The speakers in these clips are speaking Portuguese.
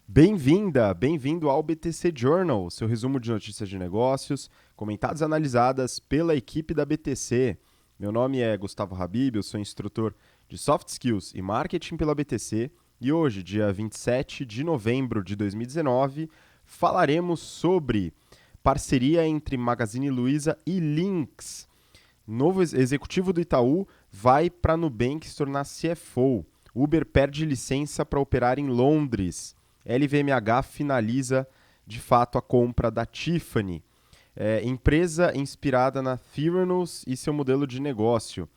Bem-vinda, bem-vindo ao BTC Journal, seu resumo de notícias de negócios, comentadas e analisadas pela equipe da BTC. Meu nome é Gustavo Habib, eu sou instrutor de Soft Skills e Marketing pela BTC e hoje, dia 27 de novembro de 2019, falaremos sobre parceria entre Magazine Luiza e Lynx. Novo executivo do Itaú vai para a Nubank se tornar CFO. Uber perde licença para operar em Londres. LVMH finaliza de fato a compra da Tiffany. Empresa inspirada na Theranos e seu modelo de negócio.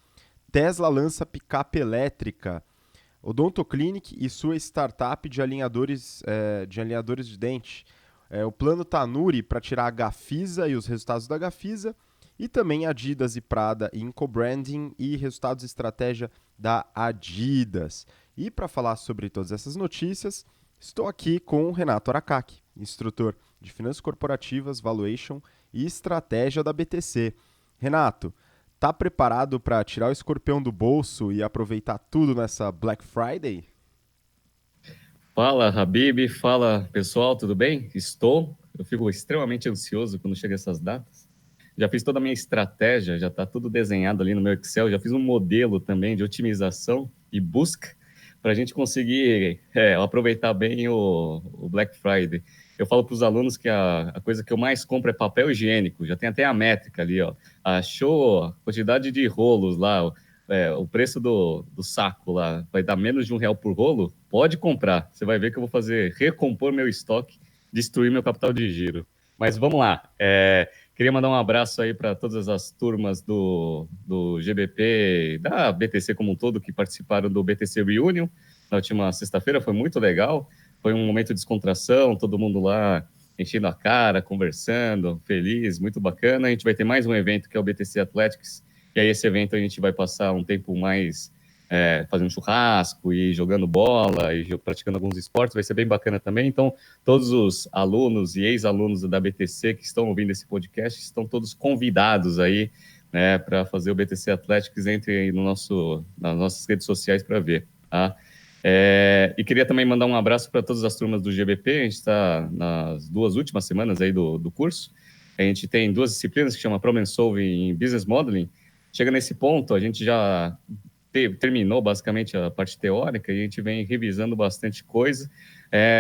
Tesla lança picape elétrica. Odontoclinic e sua startup de alinhadores de dente. O plano Tanuri para tirar a Gafisa e os resultados da Gafisa. E também Adidas e Prada em co-branding e resultados de estratégia da Adidas. E para falar sobre todas essas notícias, estou aqui com o Renato Aracaki, instrutor de Finanças Corporativas, Valuation e Estratégia da BTC. Renato, tá preparado para tirar o escorpião do bolso e aproveitar tudo nessa Black Friday? Fala, Habib. Fala, pessoal, tudo bem? Estou. Eu fico extremamente ansioso quando chegam essas datas. Já fiz toda a minha estratégia, já está tudo desenhado ali no meu Excel. Já fiz um modelo também de otimização e busca para a gente conseguir aproveitar bem o Black Friday. Eu falo para os alunos que a coisa que eu mais compro é papel higiênico. Já tem até a métrica ali, ó. Achou a quantidade de rolos lá, o preço do saco lá vai dar menos de R$ 1 por rolo, pode comprar. Você vai ver que eu vou recompor meu estoque, destruir meu capital de giro. Mas vamos lá. Queria mandar um abraço aí para todas as turmas do GBP, da BTC como um todo, que participaram do BTC Reunion na última sexta-feira. Foi muito legal. Foi um momento de descontração, todo mundo lá enchendo a cara, conversando, feliz, muito bacana. A gente vai ter mais um evento que é o BTC Athletics, e aí esse evento a gente vai passar um tempo mais fazendo churrasco e jogando bola e praticando alguns esportes, vai ser bem bacana também. Então, todos os alunos e ex-alunos da BTC que estão ouvindo esse podcast estão todos convidados aí, né, para fazer o BTC Athletics. Entre aí nas nossas redes sociais para ver, tá? E queria também mandar um abraço para todas as turmas do GBP. A gente está nas 2 últimas semanas aí do curso. A gente tem 2 disciplinas que chama Problem Solving e Business Modeling. Chega nesse ponto, a gente já terminou basicamente a parte teórica e a gente vem revisando bastante coisa,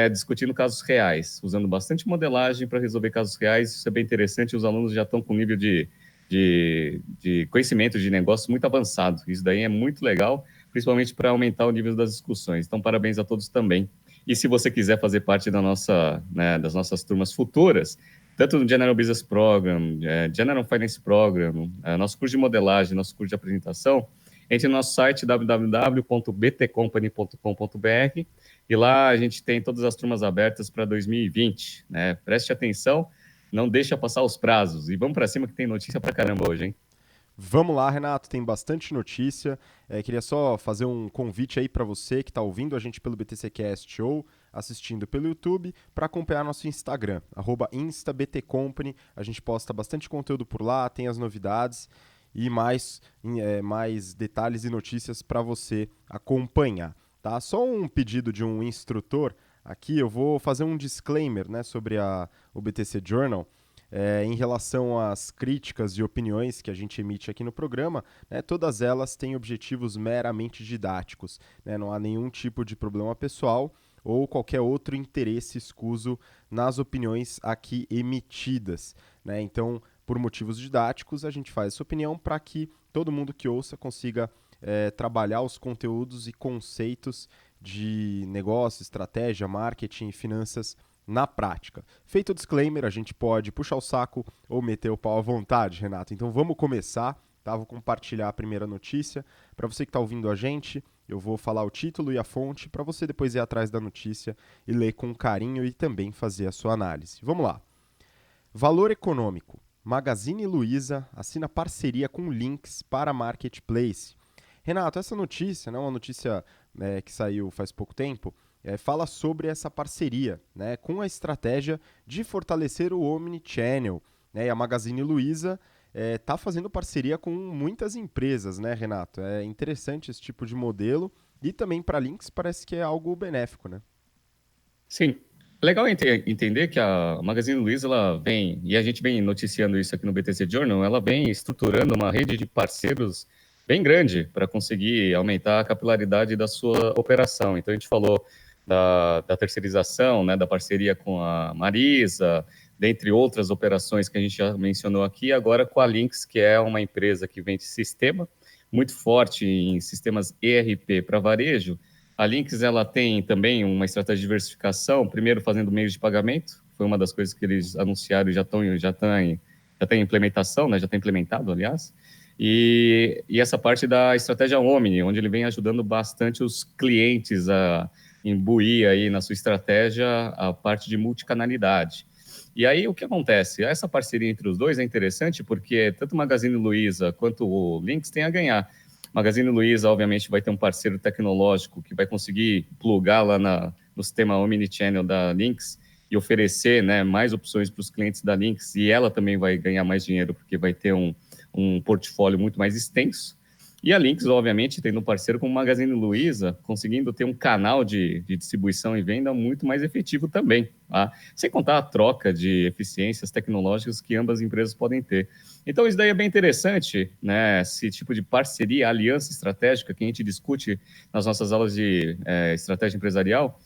discutindo casos reais, usando bastante modelagem para resolver casos reais. Isso é bem interessante. Os alunos já estão com nível de conhecimento de negócio muito avançado. Isso daí é muito legal, principalmente para aumentar o nível das discussões. Então, parabéns a todos também. E se você quiser fazer parte das nossas turmas futuras, tanto no General Business Program, General Finance Program, nosso curso de modelagem, nosso curso de apresentação, entre no nosso site www.btcompany.com.br e lá a gente tem todas as turmas abertas para 2020, né? Preste atenção, não deixa passar os prazos e vamos para cima que tem notícia para caramba hoje, hein? Vamos lá, Renato, tem bastante notícia. Queria só fazer um convite aí para você que está ouvindo a gente pelo BTCcast ou assistindo pelo YouTube para acompanhar nosso Instagram, @instabtcompany. A gente posta bastante conteúdo por lá, tem as novidades e mais detalhes e notícias para você acompanhar. Tá? Só um pedido de um instrutor aqui, eu vou fazer um disclaimer, né, sobre o BTC Journal. Em relação às críticas e opiniões que a gente emite aqui no programa, né, todas elas têm objetivos meramente didáticos, né, não há nenhum tipo de problema pessoal ou qualquer outro interesse escuso nas opiniões aqui emitidas, né? Então, por motivos didáticos, a gente faz essa opinião para que todo mundo que ouça consiga trabalhar os conteúdos e conceitos de negócio, estratégia, marketing e finanças na prática. Feito o disclaimer, a gente pode puxar o saco ou meter o pau à vontade, Renato. Então vamos começar, tá? Vou compartilhar a primeira notícia. Para você que está ouvindo a gente, eu vou falar o título e a fonte para você depois ir atrás da notícia e ler com carinho e também fazer a sua análise. Vamos lá. Valor econômico. Magazine Luiza assina parceria com Lynx para Marketplace. Renato, essa notícia, né, uma notícia que saiu faz pouco tempo, fala sobre essa parceria, né, com a estratégia de fortalecer o Omnichannel. Né, e a Magazine Luiza está fazendo parceria com muitas empresas, né, Renato? É interessante esse tipo de modelo e também para Lynx parece que é algo benéfico, né? Sim. Legal entender que a Magazine Luiza, ela vem, e a gente vem noticiando isso aqui no BTC Journal, ela vem estruturando uma rede de parceiros bem grande para conseguir aumentar a capilaridade da sua operação. Então, a gente falou da terceirização, né, da parceria com a Marisa, dentre outras operações que a gente já mencionou aqui, agora com a Lynx, que é uma empresa que vende sistema, muito forte em sistemas ERP para varejo. A Lynx, ela tem também uma estratégia de diversificação, primeiro fazendo meios de pagamento, foi uma das coisas que eles anunciaram e já tem implementação, né? Já tem implementado, aliás. E essa parte da estratégia Omni, onde ele vem ajudando bastante os clientes a imbuir aí na sua estratégia a parte de multicanalidade. E aí, o que acontece? Essa parceria entre os dois é interessante porque tanto o Magazine Luiza quanto o Lynx têm a ganhar. Magazine Luiza, obviamente, vai ter um parceiro tecnológico que vai conseguir plugar lá no sistema Omnichannel da Lynx e oferecer, né, mais opções para os clientes da Lynx, e ela também vai ganhar mais dinheiro porque vai ter um portfólio muito mais extenso. E a Lynx, obviamente, tendo um parceiro como o Magazine Luiza, conseguindo ter um canal de distribuição e venda muito mais efetivo também, tá? Sem contar a troca de eficiências tecnológicas que ambas as empresas podem ter. Então, isso daí é bem interessante, né? Esse tipo de parceria, aliança estratégica que a gente discute nas nossas aulas de estratégia empresarial.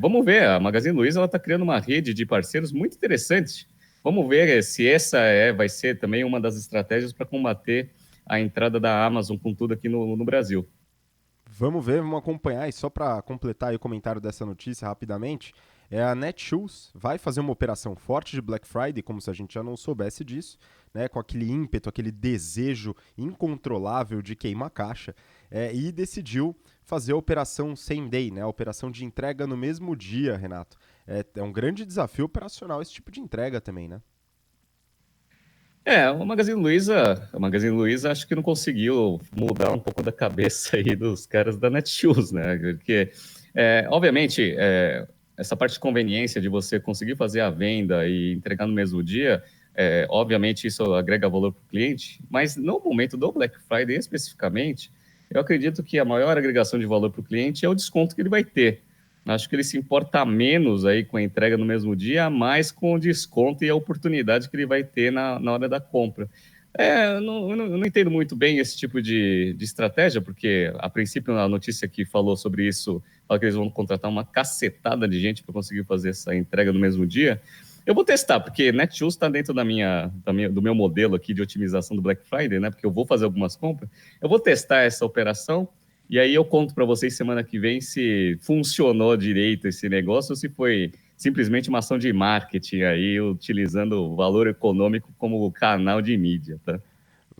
Vamos ver, a Magazine Luiza está criando uma rede de parceiros muito interessante. Vamos ver se essa vai ser também uma das estratégias para combater a entrada da Amazon com tudo aqui no Brasil. Vamos ver, vamos acompanhar. E só para completar aí o comentário dessa notícia rapidamente, a Netshoes vai fazer uma operação forte de Black Friday, como se a gente já não soubesse disso, né, com aquele ímpeto, aquele desejo incontrolável de queimar caixa, e decidiu fazer a operação same day, né, a operação de entrega no mesmo dia, Renato. É um grande desafio operacional esse tipo de entrega também, né? A Magazine Luiza acho que não conseguiu mudar um pouco da cabeça aí dos caras da Netshoes, né? Porque, obviamente, essa parte de conveniência de você conseguir fazer a venda e entregar no mesmo dia, obviamente isso agrega valor para o cliente, mas no momento do Black Friday especificamente, eu acredito que a maior agregação de valor para o cliente é o desconto que ele vai ter. Acho que ele se importa menos aí com a entrega no mesmo dia, mais com o desconto e a oportunidade que ele vai ter na hora da compra. Eu não entendo muito bem esse tipo de estratégia, porque a princípio a notícia que falou sobre isso fala que eles vão contratar uma cacetada de gente para conseguir fazer essa entrega no mesmo dia. Eu vou testar, porque Netshoes está dentro do meu modelo aqui de otimização do Black Friday, né? Porque eu vou fazer algumas compras. Eu vou testar essa operação e aí eu conto para vocês semana que vem se funcionou direito esse negócio ou se foi simplesmente uma ação de marketing aí, utilizando o valor econômico como canal de mídia, tá?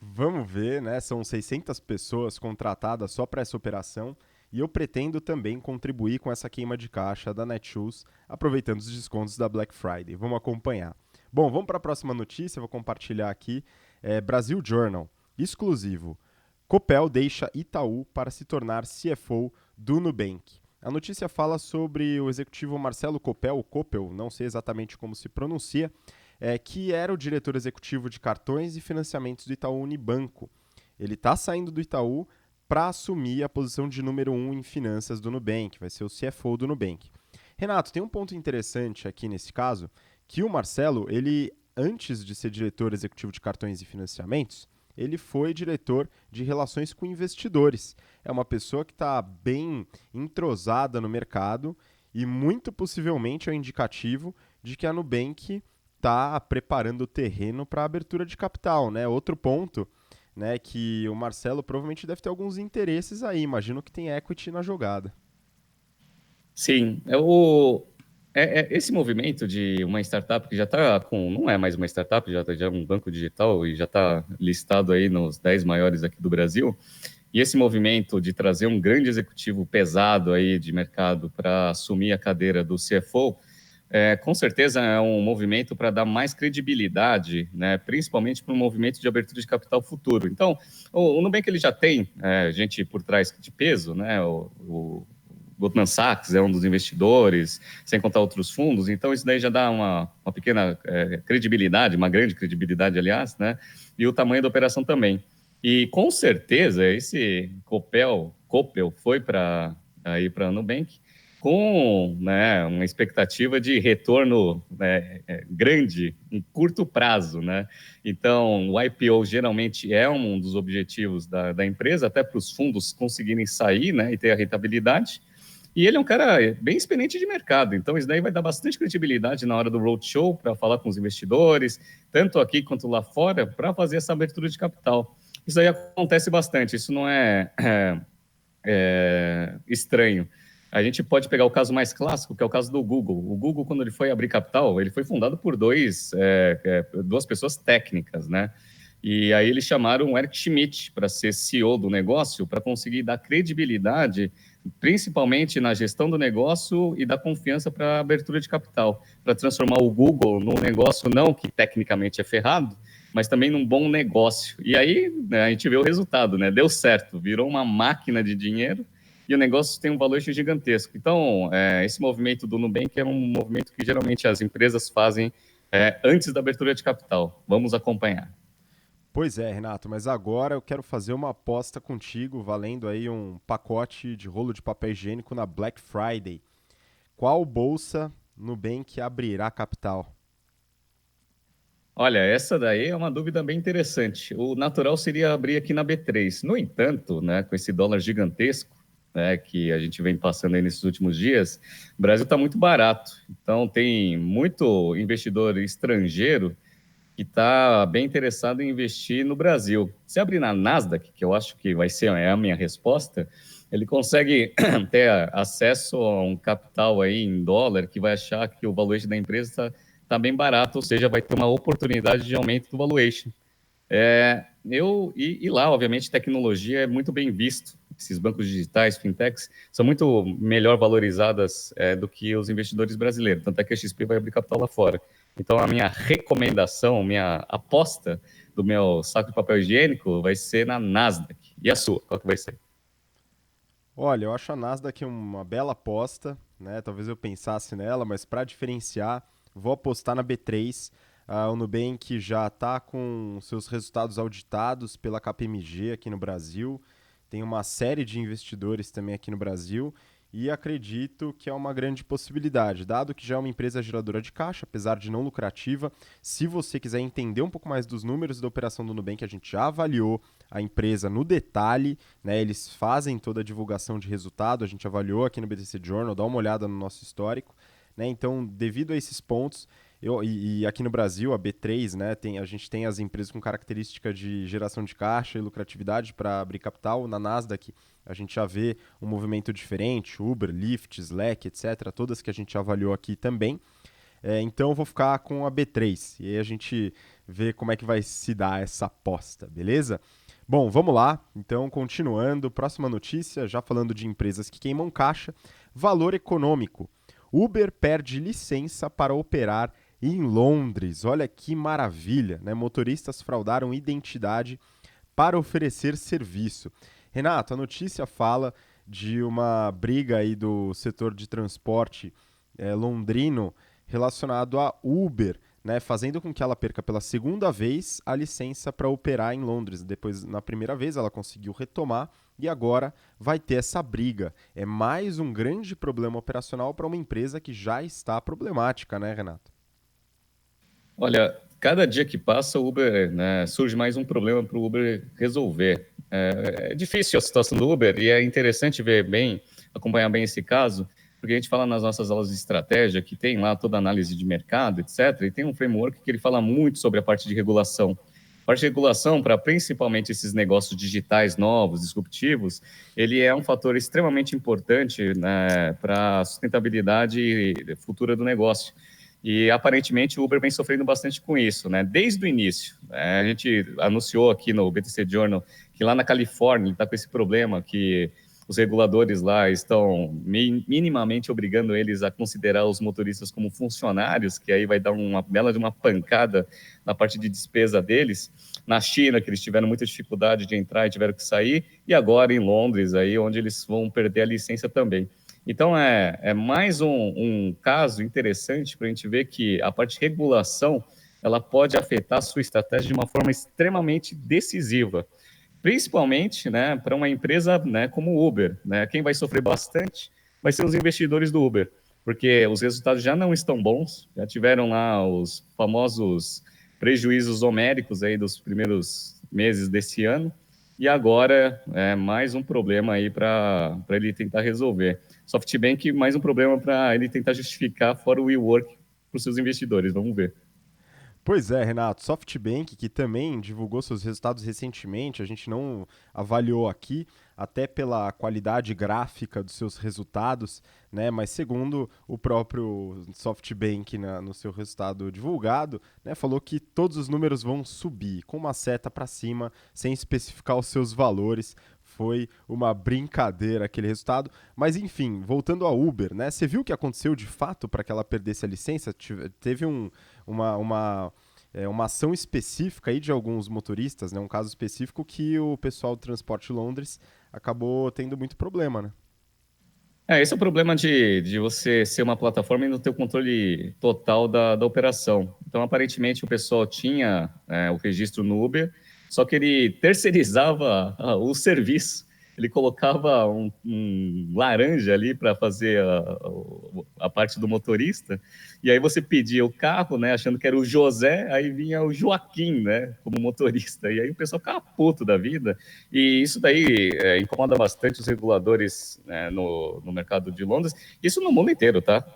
Vamos ver, né? São 600 pessoas contratadas só para essa operação e eu pretendo também contribuir com essa queima de caixa da Netshoes, aproveitando os descontos da Black Friday. Vamos acompanhar. Bom, vamos para a próxima notícia, vou compartilhar aqui. Brasil Journal, exclusivo. Copel deixa Itaú para se tornar CFO do Nubank. A notícia fala sobre o executivo Marcelo Copel, não sei exatamente como se pronuncia, que era o diretor executivo de cartões e financiamentos do Itaú Unibanco. Ele está saindo do Itaú para assumir a posição de número 1 em finanças do Nubank, vai ser o CFO do Nubank. Renato, tem um ponto interessante aqui nesse caso, que o Marcelo, ele antes de ser diretor executivo de cartões e financiamentos, ele foi diretor de relações com investidores. É uma pessoa que está bem entrosada no mercado e muito possivelmente é um indicativo de que a Nubank está preparando o terreno para a abertura de capital, né? Outro ponto, né, que o Marcelo provavelmente deve ter alguns interesses aí. Imagino que tem equity na jogada. Sim, esse movimento de uma startup que já está com, não é mais uma startup, já é um banco digital e já está listado aí nos 10 maiores aqui do Brasil. E esse movimento de trazer um grande executivo pesado aí de mercado para assumir a cadeira do CFO, com certeza é um movimento para dar mais credibilidade, né, principalmente para um movimento de abertura de capital futuro. Então, o Nubank ele já tem gente por trás de peso, né, o Goldman Sachs é um dos investidores, sem contar outros fundos, então isso daí já dá uma pequena credibilidade, uma grande credibilidade, aliás, né, e o tamanho da operação também. E com certeza esse Copel foi para Nubank, com, né, uma expectativa de retorno, né, grande em curto prazo, né? Então, o IPO geralmente é um dos objetivos da empresa, até para os fundos conseguirem sair, né, e ter a rentabilidade. E ele é um cara bem experiente de mercado, então isso daí vai dar bastante credibilidade na hora do roadshow para falar com os investidores, tanto aqui quanto lá fora, para fazer essa abertura de capital. Isso aí acontece bastante, isso não é estranho. A gente pode pegar o caso mais clássico, que é o caso do Google. O Google, quando ele foi abrir capital, ele foi fundado por duas pessoas técnicas, né? E aí eles chamaram o Eric Schmidt para ser CEO do negócio, para conseguir dar credibilidade, principalmente na gestão do negócio e dar confiança para a abertura de capital, para transformar o Google num negócio não que tecnicamente é ferrado, mas também num bom negócio. E aí, né, a gente vê o resultado, né? Deu certo, virou uma máquina de dinheiro e o negócio tem um valor gigantesco. Então, esse movimento do Nubank é um movimento que geralmente as empresas fazem antes da abertura de capital. Vamos acompanhar. Pois é, Renato, mas agora eu quero fazer uma aposta contigo, valendo aí um pacote de rolo de papel higiênico na Black Friday. Qual bolsa Nubank abrirá capital? Olha, essa daí é uma dúvida bem interessante. O natural seria abrir aqui na B3. No entanto, né, com esse dólar gigantesco, né, que a gente vem passando aí nesses últimos dias, o Brasil está muito barato. Então, tem muito investidor estrangeiro que está bem interessado em investir no Brasil. Se abrir na Nasdaq, que eu acho que vai ser a minha resposta, ele consegue ter acesso a um capital aí em dólar que vai achar que o valuation da empresa está bem barato, ou seja, vai ter uma oportunidade de aumento do valuation. E lá, obviamente, tecnologia é muito bem visto. Esses bancos digitais, fintechs, são muito melhor valorizadas do que os investidores brasileiros. Tanto é que a XP vai abrir capital lá fora. Então, a minha recomendação, minha aposta do meu saco de papel higiênico vai ser na Nasdaq. E a sua? Qual que vai ser? Olha, eu acho a Nasdaq uma bela aposta, né? Talvez eu pensasse nela, mas para diferenciar, vou apostar na B3. O Nubank já está com seus resultados auditados pela KPMG aqui no Brasil. Tem uma série de investidores também aqui no Brasil e acredito que é uma grande possibilidade, dado que já é uma empresa geradora de caixa, apesar de não lucrativa. Se você quiser entender um pouco mais dos números da operação do Nubank, a gente já avaliou a empresa no detalhe, né? Eles fazem toda a divulgação de resultado, a gente avaliou aqui no BTC Journal, dá uma olhada no nosso histórico, né? Então, devido a esses pontos, e aqui no Brasil, a B3, né, a gente tem as empresas com característica de geração de caixa e lucratividade para abrir capital. Na Nasdaq, a gente já vê um movimento diferente, Uber, Lyft, Slack, etc., todas que a gente avaliou aqui também. Então, eu vou ficar com a B3 e aí a gente vê como é que vai se dar essa aposta, beleza? Bom, vamos lá. Então, continuando, próxima notícia, já falando de empresas que queimam caixa, valor econômico. Uber perde licença para operar em Londres. Olha que maravilha, né? Motoristas fraudaram identidade para oferecer serviço. Renato, a notícia fala de uma briga aí do setor de transporte londrino relacionado a Uber, né, fazendo com que ela perca pela segunda vez a licença para operar em Londres. Depois, na primeira vez, ela conseguiu retomar e agora vai ter essa briga. É mais um grande problema operacional para uma empresa que já está problemática, né, Renato? Olha, cada dia que passa, o Uber, né, surge mais um problema para o Uber resolver. É difícil a situação do Uber e é interessante acompanhar bem esse caso, porque a gente fala nas nossas aulas de estratégia que tem lá toda a análise de mercado, etc., e tem um framework que ele fala muito sobre a parte de regulação. A parte de regulação, para principalmente esses negócios digitais novos, disruptivos, ele é um fator extremamente importante, né, para a sustentabilidade futura do negócio. E aparentemente o Uber vem sofrendo bastante com isso, né? Desde o início. A gente anunciou aqui no BTC Journal que lá na Califórnia ele está com esse problema que os reguladores lá estão minimamente obrigando eles a considerar os motoristas como funcionários, que aí vai dar uma bela de uma pancada na parte de despesa deles. Na China, que eles tiveram muita dificuldade de entrar e tiveram que sair, e agora em Londres, aí onde eles vão perder a licença também. Então, é mais um caso interessante para a gente ver que a parte de regulação ela pode afetar a sua estratégia de uma forma extremamente decisiva, principalmente, né, para uma empresa, né, como o Uber. Né? Quem vai sofrer bastante vai ser os investidores do Uber, porque os resultados já não estão bons, já tiveram lá os famosos prejuízos homéricos aí dos primeiros meses desse ano, e agora é mais um problema aí para ele tentar resolver. SoftBank, mais um problema para ele tentar justificar fora o WeWork para os seus investidores, vamos ver. Pois é, Renato, SoftBank, que também divulgou seus resultados recentemente, a gente não avaliou aqui, até pela qualidade gráfica dos seus resultados, né? Mas segundo o próprio SoftBank no seu resultado divulgado, né, falou que todos os números vão subir com uma seta para cima, sem especificar os seus valores. Foi uma brincadeira aquele resultado. Mas enfim, voltando ao Uber, né? Você viu o que aconteceu de fato para que ela perdesse a licença? Teve uma ação específica aí de alguns motoristas, né? Um caso específico que o pessoal do Transporte Londres acabou tendo muito problema, né? Esse é o problema de você ser uma plataforma e não ter o controle total da operação. Então, aparentemente, o pessoal tinha o registro no Uber, só que ele terceirizava o serviço. Ele colocava um laranja ali para fazer a parte do motorista, e aí você pedia o carro, né, achando que era o José, aí vinha o Joaquim, né, como motorista. E aí o pessoal ficava puto da vida, e isso daí incomoda bastante os reguladores, né, no mercado de Londres, isso no mundo inteiro, tá?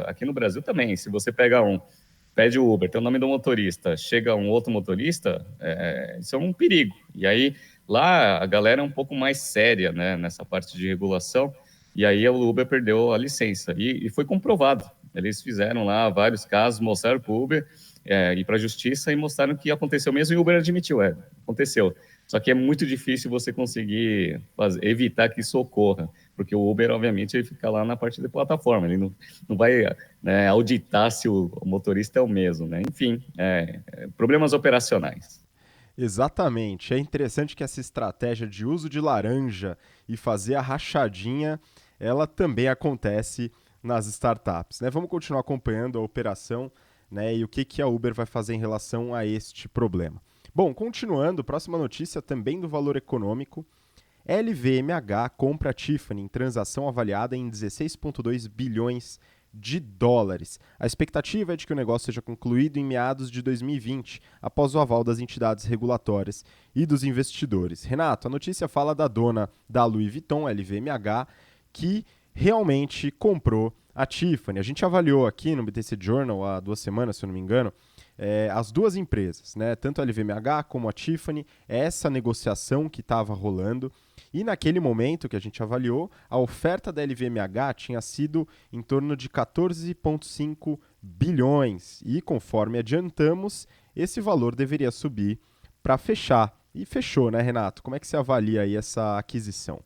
Aqui no Brasil também, se você pede o Uber, tem o nome do motorista, chega um outro motorista, isso é um perigo. E aí, lá, a galera é um pouco mais séria, né, nessa parte de regulação, e aí o Uber perdeu a licença, e foi comprovado. Eles fizeram lá vários casos, mostraram para o Uber, ir para a justiça e mostraram que aconteceu mesmo, e o Uber admitiu, aconteceu. Só que é muito difícil você conseguir evitar que isso ocorra, porque o Uber, obviamente, ele fica lá na parte da plataforma, ele não vai, né, auditar se o motorista é o mesmo, né? Enfim, problemas operacionais. Exatamente. É interessante que essa estratégia de uso de laranja e fazer a rachadinha, ela também acontece nas startups, né? Vamos continuar acompanhando a operação, né, e o que a Uber vai fazer em relação a este problema. Bom, continuando, próxima notícia também do valor econômico. LVMH compra a Tiffany em transação avaliada em 16,2 bilhões de dólares. A expectativa é de que o negócio seja concluído em meados de 2020, após o aval das entidades regulatórias e dos investidores. Renato, a notícia fala da dona da Louis Vuitton, LVMH, que realmente comprou a Tiffany. A gente avaliou aqui no BTC Journal há 2 semanas, se eu não me engano, as duas empresas, né, tanto a LVMH como a Tiffany, essa negociação que estava rolando. E naquele momento que a gente avaliou, a oferta da LVMH tinha sido em torno de 14,5 bilhões. E conforme adiantamos, esse valor deveria subir para fechar. E fechou, né, Renato? Como é que você avalia aí essa aquisição?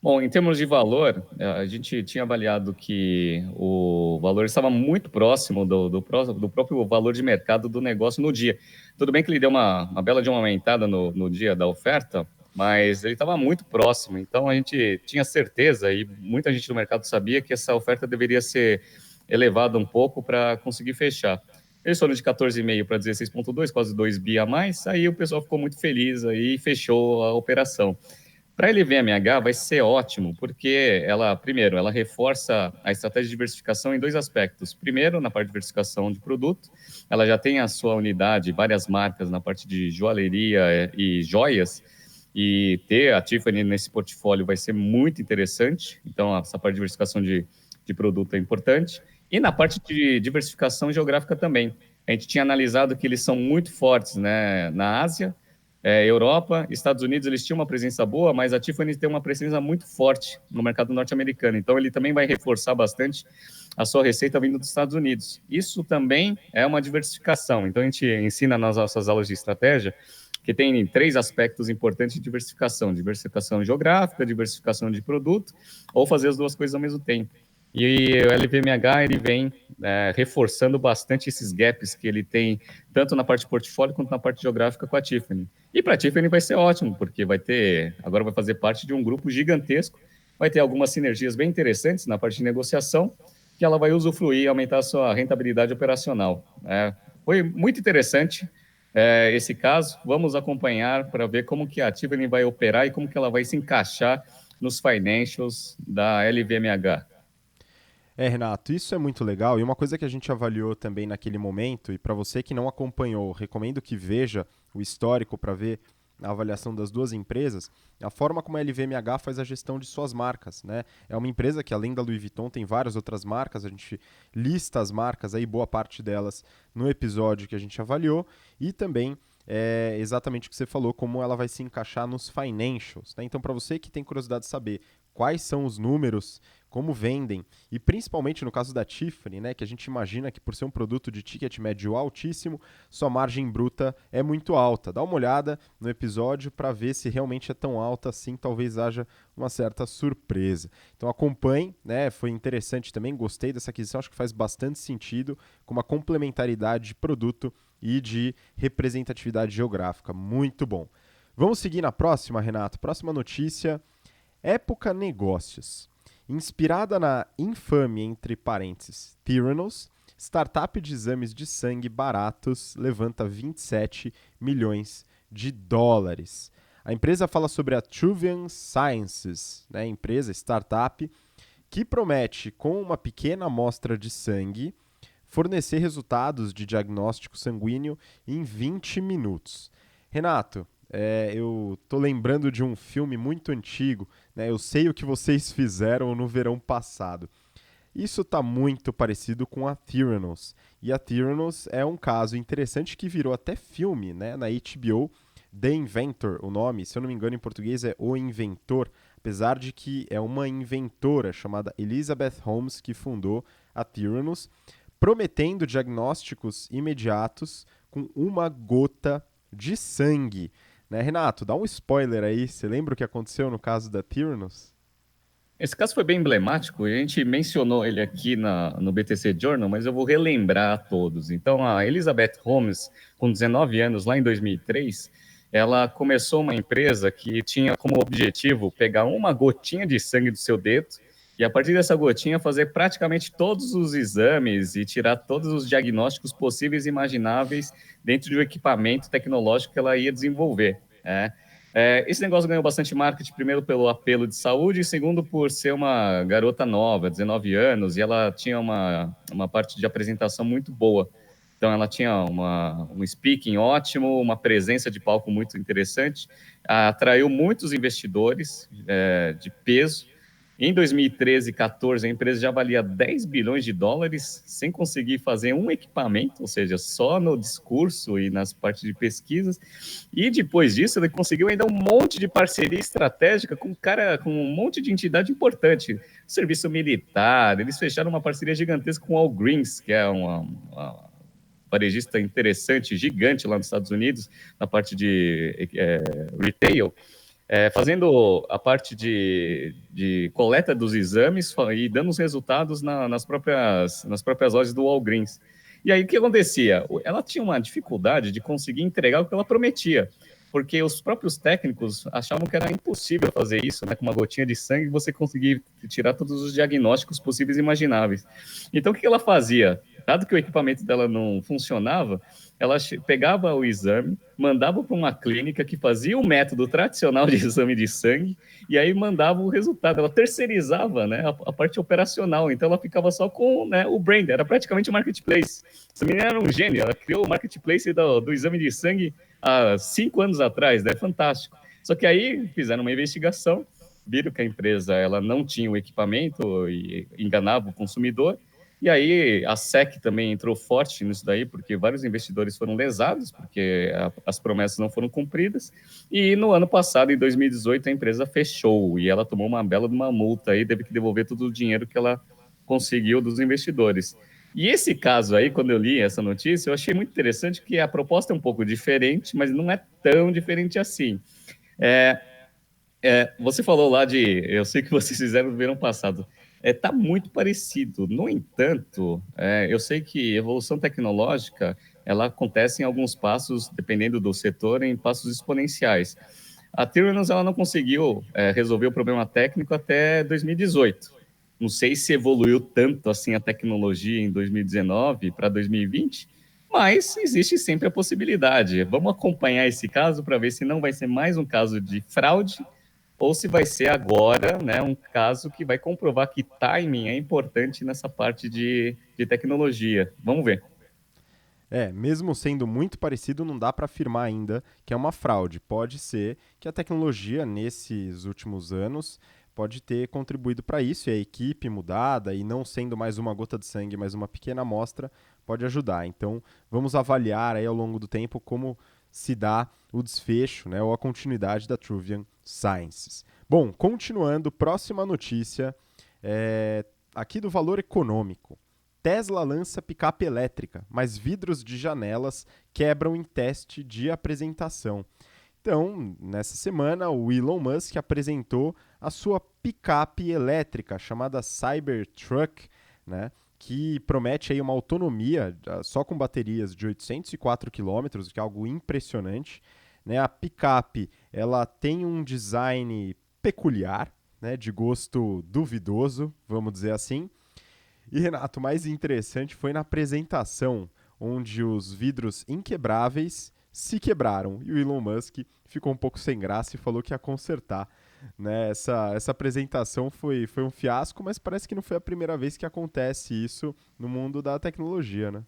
Bom, em termos de valor, a gente tinha avaliado que o valor estava muito próximo do próprio valor de mercado do negócio no dia. Tudo bem que ele deu uma bela de uma aumentada no dia da oferta, mas ele estava muito próximo. Então a gente tinha certeza, e muita gente no mercado sabia, que essa oferta deveria ser elevada um pouco para conseguir fechar. Eles foram de 14,5 para 16,2, quase 2 bi a mais. Aí o pessoal ficou muito feliz aí e fechou a operação. Para a LVMH vai ser ótimo, porque primeiro, ela reforça a estratégia de diversificação em dois aspectos. Primeiro, na parte de diversificação de produto, ela já tem a sua unidade, várias marcas na parte de joalheria e joias, e ter a Tiffany nesse portfólio vai ser muito interessante. Então, essa parte de diversificação de produto é importante. E na parte de diversificação geográfica também. A gente tinha analisado que eles são muito fortes, né, na Ásia, Europa, Estados Unidos, eles tinham uma presença boa, mas a Tiffany tem uma presença muito forte no mercado norte-americano. Então, ele também vai reforçar bastante a sua receita vindo dos Estados Unidos. Isso também é uma diversificação. Então, a gente ensina nas nossas aulas de estratégia que tem 3 aspectos importantes de diversificação: diversificação geográfica, diversificação de produto, ou fazer as duas coisas ao mesmo tempo. E o LVMH ele vem reforçando bastante esses gaps que ele tem, tanto na parte de portfólio quanto na parte geográfica com a Tiffany. E para a Tiffany vai ser ótimo, porque agora vai fazer parte de um grupo gigantesco, vai ter algumas sinergias bem interessantes na parte de negociação, que ela vai usufruir e aumentar a sua rentabilidade operacional. Foi muito interessante esse caso. Vamos acompanhar para ver como que a Tiffany vai operar e como que ela vai se encaixar nos financials da LVMH. Renato, isso é muito legal e uma coisa que a gente avaliou também naquele momento, e para você que não acompanhou, recomendo que veja o histórico para ver a avaliação das duas empresas, a forma como a LVMH faz a gestão de suas marcas, né? É uma empresa que, além da Louis Vuitton, tem várias outras marcas, a gente lista as marcas aí, boa parte delas no episódio que a gente avaliou, e também exatamente o que você falou, como ela vai se encaixar nos financials, né? Então, para você que tem curiosidade de saber quais são os números, como vendem, e principalmente no caso da Tiffany, né, que a gente imagina que por ser um produto de ticket médio altíssimo, sua margem bruta é muito alta. Dá uma olhada no episódio para ver se realmente é tão alta assim, talvez haja uma certa surpresa. Então acompanhe, né, foi interessante também, gostei dessa aquisição, acho que faz bastante sentido, com uma complementaridade de produto e de representatividade geográfica, muito bom. Vamos seguir na próxima, Renato? Próxima notícia, Época Negócios. Inspirada na infame, entre parênteses, Theranos, startup de exames de sangue baratos levanta 27 milhões de dólares. A empresa fala sobre a Truvian Sciences, né, empresa, startup, que promete, com uma pequena amostra de sangue, fornecer resultados de diagnóstico sanguíneo em 20 minutos. Renato, eu tô lembrando de um filme muito antigo, né? Eu sei o que vocês fizeram no verão passado. Isso está muito parecido com a Theranos. E a Theranos é um caso interessante que virou até filme, né? Na HBO, The Inventor, o nome, se eu não me engano em português é O Inventor, apesar de que é uma inventora chamada Elizabeth Holmes que fundou a Theranos, prometendo diagnósticos imediatos com uma gota de sangue. Né, Renato, dá um spoiler aí. Você lembra o que aconteceu no caso da Theranos? Esse caso foi bem emblemático, e a gente mencionou ele aqui no BTC Journal, mas eu vou relembrar a todos. Então, a Elizabeth Holmes, com 19 anos, lá em 2003, ela começou uma empresa que tinha como objetivo pegar uma gotinha de sangue do seu dedo e, a partir dessa gotinha, fazer praticamente todos os exames e tirar todos os diagnósticos possíveis e imagináveis dentro de um equipamento tecnológico que ela ia desenvolver. Esse negócio ganhou bastante marketing, primeiro pelo apelo de saúde, e segundo por ser uma garota nova, 19 anos, e ela tinha uma parte de apresentação muito boa. Então, ela tinha um speaking ótimo, uma presença de palco muito interessante, atraiu muitos investidores de peso. Em 2013 e 2014, a empresa já valia 10 bilhões de dólares, sem conseguir fazer um equipamento, ou seja, só no discurso e nas partes de pesquisas. E depois disso, ele conseguiu ainda um monte de parceria estratégica com um monte de entidade importante. Serviço militar, eles fecharam uma parceria gigantesca com a Walgreens, que é uma varejista interessante, gigante lá nos Estados Unidos, na parte de retail, fazendo a parte de coleta dos exames e dando os resultados nas próprias lojas do Walgreens. E aí o que acontecia? Ela tinha uma dificuldade de conseguir entregar o que ela prometia, porque os próprios técnicos achavam que era impossível fazer isso, né, com uma gotinha de sangue você conseguir tirar todos os diagnósticos possíveis e imagináveis. Então o que ela fazia? Dado que o equipamento dela não funcionava, ela pegava o exame, mandava para uma clínica que fazia o método tradicional de exame de sangue e aí mandava o resultado. Ela terceirizava, né, a parte operacional, então ela ficava só com, né, o brand, era praticamente um marketplace. Essa menina era um gênio, ela criou o marketplace do exame de sangue há 5 anos atrás, né, fantástico. Só que aí fizeram uma investigação, viram que a empresa ela não tinha o equipamento e enganava o consumidor. E aí a SEC também entrou forte nisso daí, porque vários investidores foram lesados, porque as promessas não foram cumpridas. E no ano passado, em 2018, a empresa fechou e ela tomou uma bela de uma multa e teve que devolver todo o dinheiro que ela conseguiu dos investidores. E esse caso aí, quando eu li essa notícia, eu achei muito interessante, porque a proposta é um pouco diferente, mas não é tão diferente assim. Você falou lá eu sei que vocês fizeram no verão passado, tá muito parecido. No entanto, eu sei que evolução tecnológica, ela acontece em alguns passos, dependendo do setor, em passos exponenciais. A Theranos, ela não conseguiu resolver o problema técnico até 2018. Não sei se evoluiu tanto assim a tecnologia em 2019 para 2020, mas existe sempre a possibilidade. Vamos acompanhar esse caso para ver se não vai ser mais um caso de fraude ou se vai ser agora, né, um caso que vai comprovar que timing é importante nessa parte de tecnologia. Vamos ver. Mesmo sendo muito parecido, não dá para afirmar ainda que é uma fraude. Pode ser que a tecnologia, nesses últimos anos, pode ter contribuído para isso, e a equipe mudada, e não sendo mais uma gota de sangue, mas uma pequena amostra, pode ajudar. Então, vamos avaliar aí ao longo do tempo como se dá o desfecho, né, ou a continuidade da Truvian Sciences. Bom, continuando, próxima notícia, é, aqui do valor econômico. Tesla lança picape elétrica, mas vidros de janelas quebram em teste de apresentação. Então, nessa semana, o Elon Musk apresentou a sua picape elétrica chamada Cybertruck, né, que promete aí uma autonomia só com baterias de 804 quilômetros, que é algo impressionante. Né? A picape ela tem um design peculiar, né, de gosto duvidoso, vamos dizer assim. E, Renato, o mais interessante foi na apresentação, onde os vidros inquebráveis se quebraram. E o Elon Musk ficou um pouco sem graça e falou que ia consertar. Né? Essa apresentação foi um fiasco, mas parece que não foi a primeira vez que acontece isso no mundo da tecnologia, né?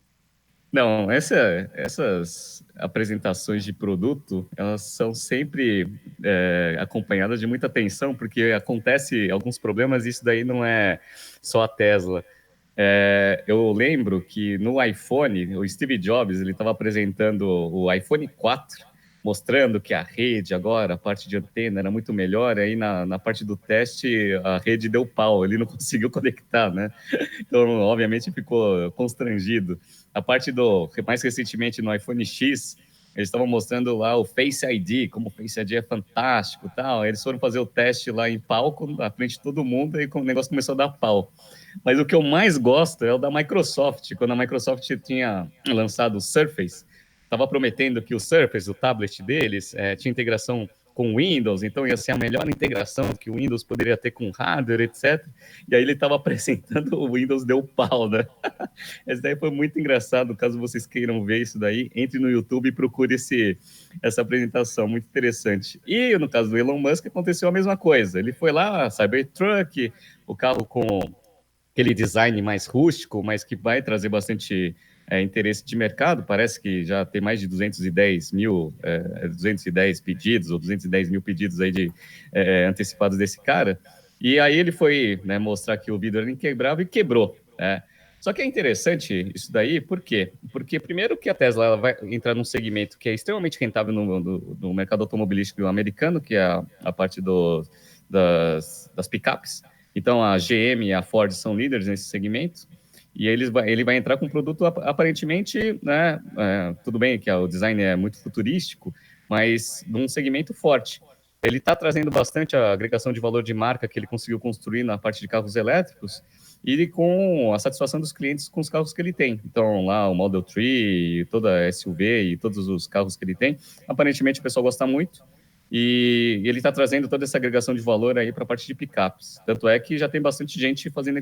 Não, essas apresentações de produto, elas são sempre acompanhadas de muita atenção, porque acontece alguns problemas e isso daí não é só a Tesla. Eu lembro que no iPhone, o Steve Jobs, ele estava apresentando o iPhone 4, mostrando que a rede agora, a parte de antena era muito melhor, aí na parte do teste a rede deu pau, ele não conseguiu conectar, né? Então, obviamente, ficou constrangido. A parte mais recentemente no iPhone X, eles estavam mostrando lá o Face ID, como o Face ID é fantástico e tal. Eles foram fazer o teste lá em palco, na frente de todo mundo, e o negócio começou a dar pau. Mas o que eu mais gosto é o da Microsoft. Quando a Microsoft tinha lançado o Surface, estava prometendo que o Surface, o tablet deles, tinha integração com o Windows, então ia ser a melhor integração que o Windows poderia ter com hardware, etc. E aí ele estava apresentando, o Windows deu pau, né? Esse daí foi muito engraçado. Caso vocês queiram ver isso daí, entre no YouTube e procure essa apresentação, muito interessante. E no caso do Elon Musk, aconteceu a mesma coisa. Ele foi lá, Cybertruck, o carro com aquele design mais rústico, mas que vai trazer bastante interesse de mercado. Parece que já tem mais de 210 pedidos, ou 210 mil pedidos aí antecipados desse cara. E aí ele foi, né, mostrar que o vidro era inquebrável e quebrou, né? Só que é interessante isso daí, por quê? Porque primeiro que a Tesla ela vai entrar num segmento que é extremamente rentável no mercado automobilístico americano, que é a parte das picapes. Então, a GM e a Ford são líderes nesse segmento, e ele vai entrar com um produto aparentemente, né, tudo bem que o design é muito futurístico, mas num segmento forte. Ele está trazendo bastante a agregação de valor de marca que ele conseguiu construir na parte de carros elétricos e com a satisfação dos clientes com os carros que ele tem. Então, lá o Model 3, toda a SUV e todos os carros que ele tem, aparentemente o pessoal gosta muito. E ele está trazendo toda essa agregação de valor aí para a parte de picapes. Tanto é que já tem bastante gente fazendo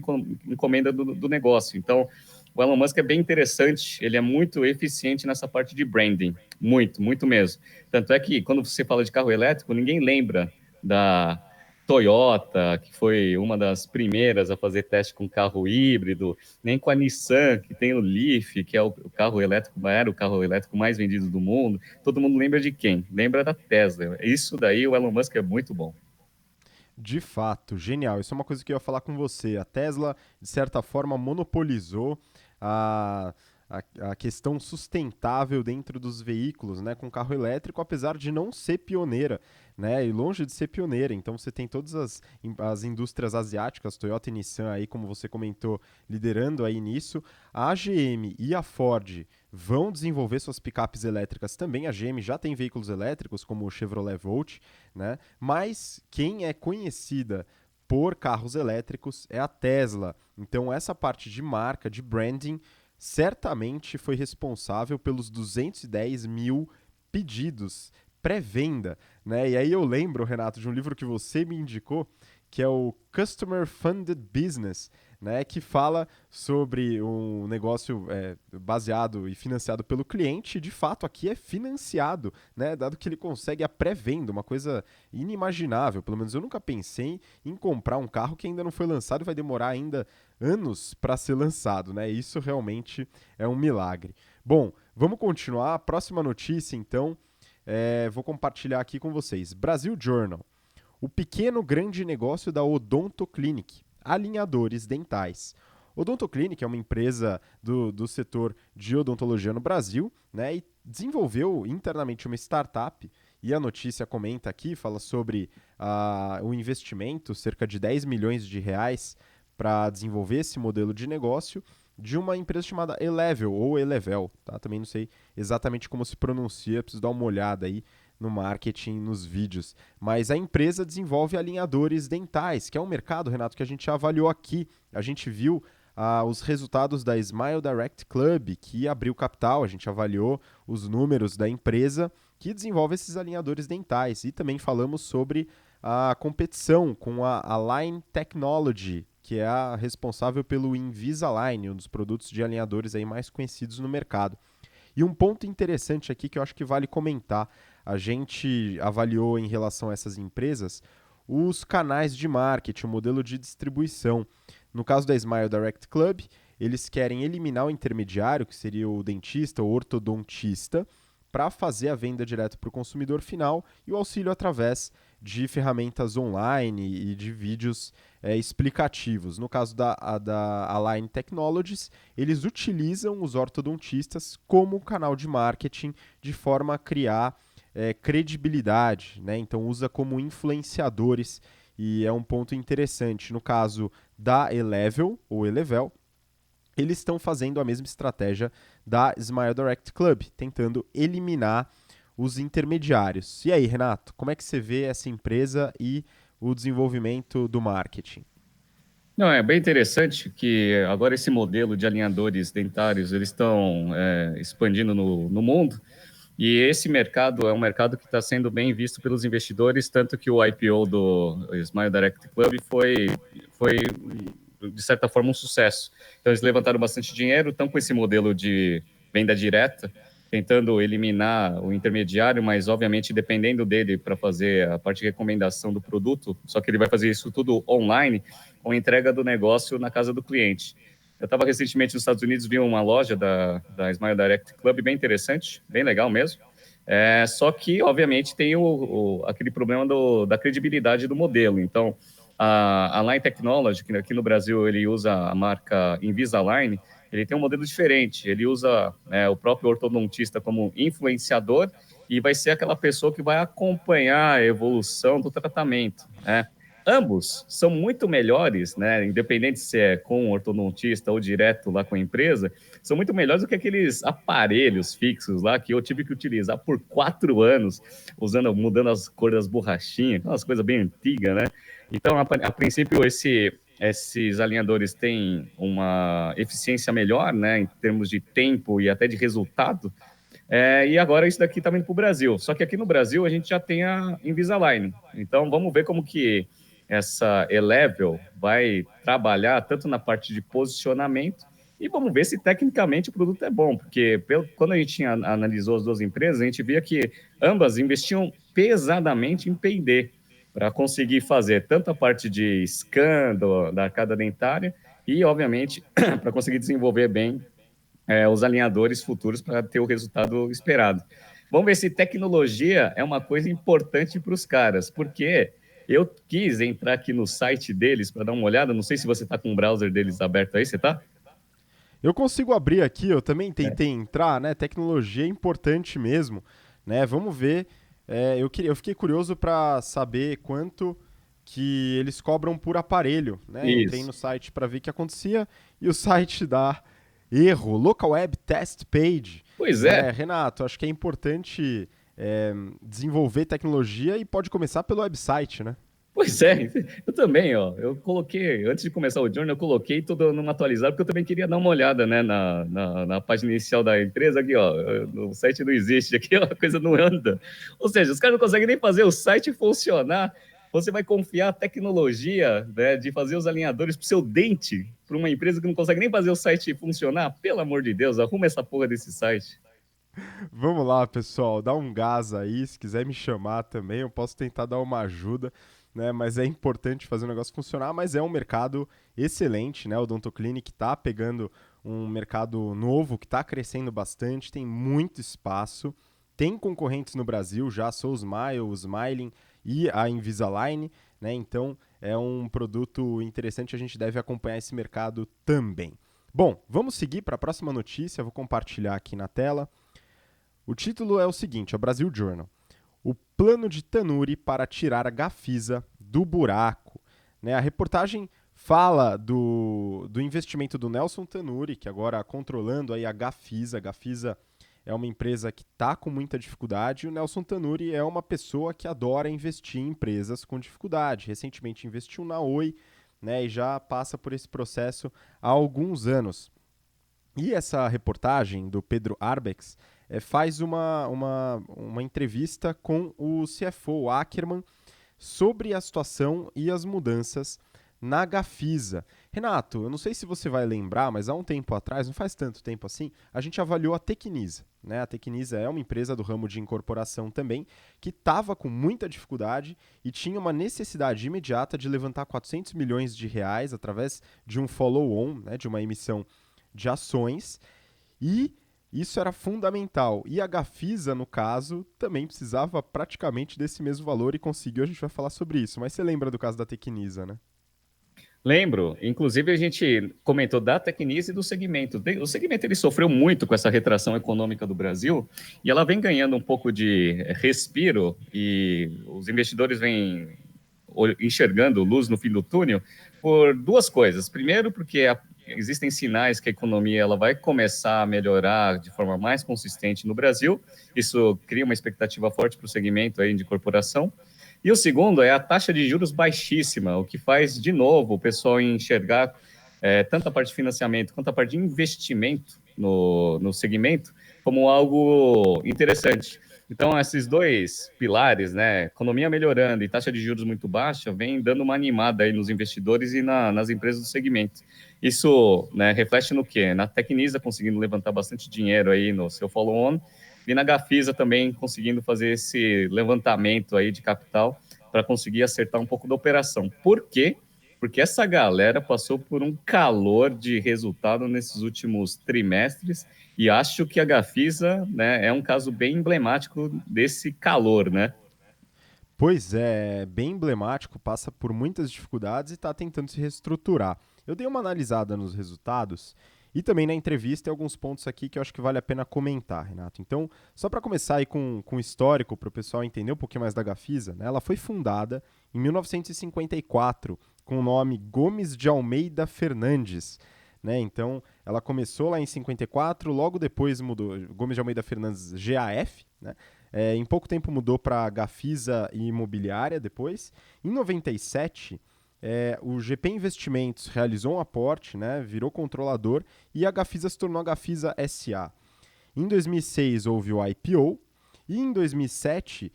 encomenda do negócio. Então, o Elon Musk é bem interessante, ele é muito eficiente nessa parte de branding. Muito, muito mesmo. Tanto é que quando você fala de carro elétrico, ninguém lembra da Toyota, que foi uma das primeiras a fazer teste com carro híbrido, nem com a Nissan, que tem o Leaf, que é o carro elétrico, era o carro elétrico mais vendido do mundo. Todo mundo lembra de quem? Lembra da Tesla. Isso daí o Elon Musk é muito bom. De fato, genial. Isso é uma coisa que eu ia falar com você. A Tesla, de certa forma, monopolizou a, a questão sustentável dentro dos veículos, né, com carro elétrico, apesar de não ser pioneira, né, e longe de ser pioneira. Então você tem todas as indústrias asiáticas, Toyota e Nissan aí, como você comentou, liderando aí nisso. A GM e a Ford vão desenvolver suas picapes elétricas também. A GM já tem veículos elétricos, como o Chevrolet Volt, né? Mas quem é conhecida por carros elétricos é a Tesla. Então essa parte de marca, de branding, certamente foi responsável pelos 210 mil pedidos pré-venda, né? E aí eu lembro, Renato, de um livro que você me indicou, que é o Customer Funded Business, né, que fala sobre um negócio baseado e financiado pelo cliente. De fato, aqui é financiado, né, dado que ele consegue a pré-venda, uma coisa inimaginável. Pelo menos eu nunca pensei em comprar um carro que ainda não foi lançado e vai demorar ainda anos para ser lançado, né? Isso realmente é um milagre. Bom, vamos continuar. Próxima notícia, então, vou compartilhar aqui com vocês. Brasil Journal. O pequeno grande negócio da Odonto Clinic, alinhadores dentais. Odonto Clinic é uma empresa do setor de odontologia no Brasil, né, e desenvolveu internamente uma startup, e a notícia comenta aqui, fala sobre o investimento, cerca de 10 milhões de reais, para desenvolver esse modelo de negócio de uma empresa chamada Elevel, ou Elevel, tá? Também não sei exatamente como se pronuncia, preciso dar uma olhada aí no marketing, nos vídeos. Mas a empresa desenvolve alinhadores dentais, que é um mercado, Renato, que a gente já avaliou aqui. A gente viu os resultados da Smile Direct Club, que abriu capital, a gente avaliou os números da empresa que desenvolve esses alinhadores dentais. E também falamos sobre a competição com a Align Technology, que é a responsável pelo Invisalign, um dos produtos de alinhadores aí mais conhecidos no mercado. E um ponto interessante aqui que eu acho que vale comentar, a gente avaliou em relação a essas empresas os canais de marketing, o modelo de distribuição. No caso da Smile Direct Club, eles querem eliminar o intermediário, que seria o dentista ou ortodontista, para fazer a venda direto para o consumidor final e o auxílio através de ferramentas online e de vídeos explicativos. No caso da Align Technologies, eles utilizam os ortodontistas como canal de marketing de forma a criar credibilidade, né? Então usa como influenciadores e é um ponto interessante. No caso da Elevel, ou Elevel, eles estão fazendo a mesma estratégia da Smile Direct Club, tentando eliminar os intermediários. E aí, Renato, como é que você vê essa empresa e o desenvolvimento do marketing? Não, é bem interessante que agora esse modelo de alinhadores dentários eles estão expandindo no mundo e esse mercado é um mercado que está sendo bem visto pelos investidores, tanto que o IPO do Smile Direct Club foi de certa forma um sucesso. Então eles levantaram bastante dinheiro, estão com esse modelo de venda direta, tentando eliminar o intermediário, mas obviamente dependendo dele para fazer a parte de recomendação do produto, só que ele vai fazer isso tudo online, com entrega do negócio na casa do cliente. Eu estava recentemente nos Estados Unidos, vi uma loja da Smile Direct Club, bem interessante, bem legal mesmo. Só que, obviamente, tem aquele problema da credibilidade do modelo. Então, a Line Technology, que aqui no Brasil ele usa a marca Invisalign, ele tem um modelo diferente. Ele usa o próprio ortodontista como influenciador e vai ser aquela pessoa que vai acompanhar a evolução do tratamento, né? Ambos são muito melhores, né? Independente se é com um ortodontista ou direto lá com a empresa, são muito melhores do que aqueles aparelhos fixos lá que eu tive que utilizar por 4 anos, mudando as cores das borrachinhas, aquelas coisas bem antigas, né? Então, a princípio, esses alinhadores têm uma eficiência melhor, né, em termos de tempo e até de resultado. E agora isso daqui está vindo para o Brasil. Só que aqui no Brasil a gente já tem a Invisalign. Então, vamos ver como que essa Elevel vai trabalhar tanto na parte de posicionamento e vamos ver se tecnicamente o produto é bom, porque quando a gente analisou as duas empresas, a gente via que ambas investiam pesadamente em P&D para conseguir fazer tanto a parte de scan da arcada dentária e, obviamente, para conseguir desenvolver bem os alinhadores futuros para ter o resultado esperado. Vamos ver se tecnologia é uma coisa importante para os caras, porque eu quis entrar aqui no site deles para dar uma olhada, não sei se você está com o browser deles aberto aí, você está? Eu consigo abrir aqui, eu também tentei entrar, né? Tecnologia é importante mesmo, né? Vamos ver. Eu fiquei curioso para saber quanto que eles cobram por aparelho, né? Entrei no Isso. site para ver o que acontecia e o site dá erro, Local Web Test Page, Pois né? é. Renato, acho que é importante desenvolver tecnologia e pode começar pelo website, né? Pois é, eu também, ó. Eu coloquei, antes de começar o journal, eu coloquei tudo numa atualizada, porque eu também queria dar uma olhada, né, na página inicial da empresa aqui, ó. O site não existe aqui, ó, a coisa não anda. Ou seja, os caras não conseguem nem fazer o site funcionar. Você vai confiar a tecnologia, né, de fazer os alinhadores para o seu dente, para uma empresa que não consegue nem fazer o site funcionar? Pelo amor de Deus, arruma essa porra desse site. Vamos lá, pessoal, dá um gás aí. Se quiser me chamar também, eu posso tentar dar uma ajuda, né? Mas é importante fazer o negócio funcionar. Mas é um mercado excelente, né? O Odontoclinic está pegando um mercado novo que está crescendo bastante, tem muito espaço. Tem concorrentes no Brasil já, SoulSmile, o Smiling e a Invisalign, né? Então é um produto interessante, a gente deve acompanhar esse mercado também. Bom, vamos seguir para a próxima notícia, vou compartilhar aqui na tela. O título é o seguinte, é o Brasil Journal. O plano de Tanuri para tirar a Gafisa do buraco. Né, a reportagem fala do investimento do Nelson Tanuri, que agora controlando aí a Gafisa. A Gafisa é uma empresa que está com muita dificuldade e o Nelson Tanuri é uma pessoa que adora investir em empresas com dificuldade. Recentemente investiu na Oi, né, e já passa por esse processo há alguns anos. E essa reportagem do Pedro Arbex faz uma entrevista com o CFO Ackerman sobre a situação e as mudanças na Gafisa. Renato, eu não sei se você vai lembrar, mas há um tempo atrás, não faz tanto tempo assim, a gente avaliou a Tecnisa. Né? A Tecnisa é uma empresa do ramo de incorporação também, que estava com muita dificuldade e tinha uma necessidade imediata de levantar 400 milhões de reais através de um follow-on, né, de uma emissão de ações, e isso era fundamental. E a Gafisa, no caso, também precisava praticamente desse mesmo valor e conseguiu. A gente vai falar sobre isso. Mas você lembra do caso da Tecnisa, né? Lembro, inclusive a gente comentou da Tecnisa e do segmento. O segmento ele sofreu muito com essa retração econômica do Brasil e ela vem ganhando um pouco de respiro e os investidores vêm enxergando luz no fim do túnel por duas coisas. Primeiro, porque existem sinais que a economia ela vai começar a melhorar de forma mais consistente no Brasil. Isso cria uma expectativa forte para o segmento aí de corporação. E o segundo é a taxa de juros baixíssima, o que faz, de novo, o pessoal enxergar tanto a parte de financiamento quanto a parte de investimento no segmento como algo interessante. Então, esses dois pilares, né, economia melhorando e taxa de juros muito baixa, vem dando uma animada aí nos investidores e nas empresas do segmento. Isso, né, reflete no quê? Na Tecnisa conseguindo levantar bastante dinheiro aí no seu follow-on e na Gafisa também conseguindo fazer esse levantamento aí de capital para conseguir acertar um pouco da operação. Por quê? Porque essa galera passou por um calor de resultado nesses últimos trimestres e acho que a Gafisa, né, é um caso bem emblemático desse calor, né? Pois é, bem emblemático, passa por muitas dificuldades e está tentando se reestruturar. Eu dei uma analisada nos resultados e também na entrevista tem alguns pontos aqui que eu acho que vale a pena comentar, Renato. Então, só para começar aí com o histórico, para o pessoal entender um pouquinho mais da Gafisa, né, ela foi fundada em 1954 com o nome Gomes de Almeida Fernandes. Né, então, ela começou lá em 54, logo depois mudou, Gomes de Almeida Fernandes GAF, né? Em pouco tempo mudou para Gafisa e Imobiliária depois. Em 97, o GP Investimentos realizou um aporte, né, virou controlador e a Gafisa se tornou a Gafisa SA. Em 2006 houve o IPO e em 2007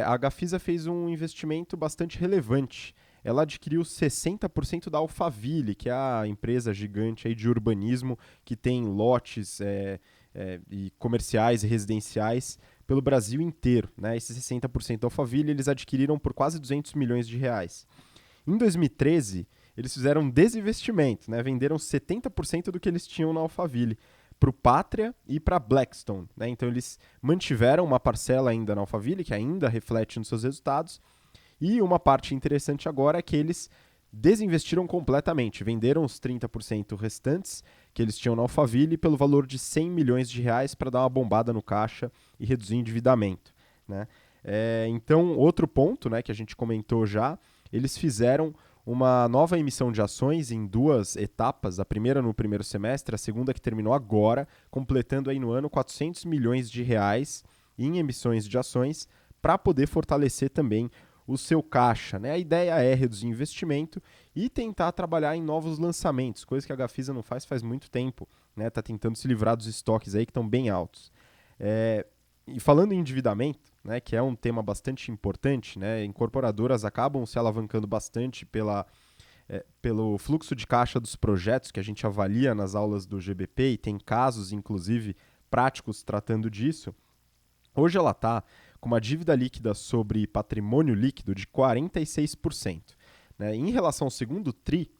a Gafisa fez um investimento bastante relevante. Ela adquiriu 60% da Alphaville, que é a empresa gigante aí de urbanismo que tem lotes e comerciais e residenciais pelo Brasil inteiro. Né? Esses 60% da Alphaville eles adquiriram por quase 200 milhões de reais. Em 2013, eles fizeram um desinvestimento, né? Venderam 70% do que eles tinham na Alphaville para o Pátria e para Blackstone. Né? Então, eles mantiveram uma parcela ainda na Alphaville, que ainda reflete nos seus resultados, e uma parte interessante agora é que eles desinvestiram completamente, venderam os 30% restantes que eles tinham na Alphaville pelo valor de 100 milhões de reais para dar uma bombada no caixa e reduzir o endividamento. Né? Então, outro ponto, né, que a gente comentou já, eles fizeram uma nova emissão de ações em duas etapas, a primeira no primeiro semestre, a segunda que terminou agora, completando aí no ano 400 milhões de reais em emissões de ações para poder fortalecer também o seu caixa. Né? A ideia é reduzir investimento e tentar trabalhar em novos lançamentos, coisa que a Gafisa não faz muito tempo. Né? Tá tentando se livrar dos estoques aí que estão bem altos. E falando em endividamento, né, que é um tema bastante importante, né? Incorporadoras acabam se alavancando bastante pelo fluxo de caixa dos projetos que a gente avalia nas aulas do GBP, e tem casos, inclusive, práticos tratando disso. Hoje ela está com uma dívida líquida sobre patrimônio líquido de 46%. Né? Em relação ao segundo TRI,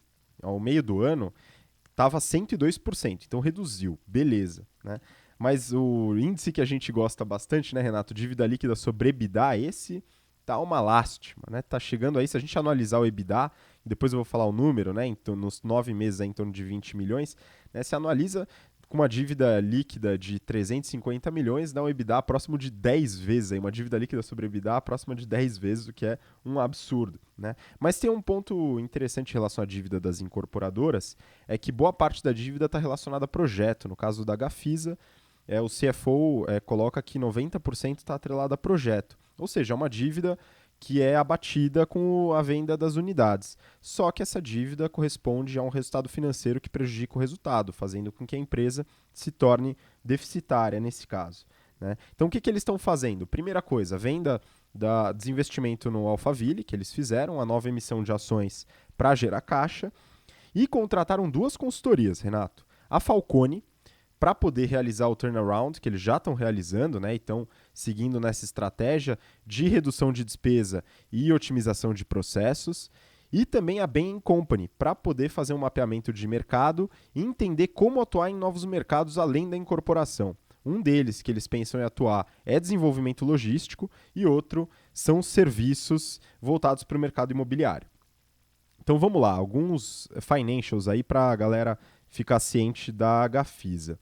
ao meio do ano, estava 102%, então reduziu, beleza. Né? Mas o índice que a gente gosta bastante, né, Renato, dívida líquida sobre EBITDA, esse tá uma lástima, né? Tá chegando aí, se a gente analisar o EBITDA, depois eu vou falar o número, né, nos 9 meses é em torno de 20 milhões, né, se analisa com uma dívida líquida de 350 milhões, dá um EBITDA próximo de 10 vezes, aí, uma dívida líquida sobre EBITDA próxima de 10 vezes, o que é um absurdo. Né? Mas tem um ponto interessante em relação à dívida das incorporadoras, é que boa parte da dívida está relacionada a projeto. No caso da Gafisa, o CFO coloca que 90% está atrelado a projeto. Ou seja, é uma dívida que é abatida com a venda das unidades. Só que essa dívida corresponde a um resultado financeiro que prejudica o resultado, fazendo com que a empresa se torne deficitária nesse caso. Né? Então, o que eles estão fazendo? Primeira coisa, venda da desinvestimento no Alphaville, que eles fizeram, a nova emissão de ações para gerar caixa, e contrataram duas consultorias, Renato. A Falcone, para poder realizar o turnaround, que eles já estão realizando, né? Então, seguindo nessa estratégia de redução de despesa e otimização de processos, e também a Bain Company, para poder fazer um mapeamento de mercado e entender como atuar em novos mercados além da incorporação. Um deles que eles pensam em atuar é desenvolvimento logístico e outro são serviços voltados para o mercado imobiliário. Então vamos lá, alguns financials aí para a galera ficar ciente da Gafisa.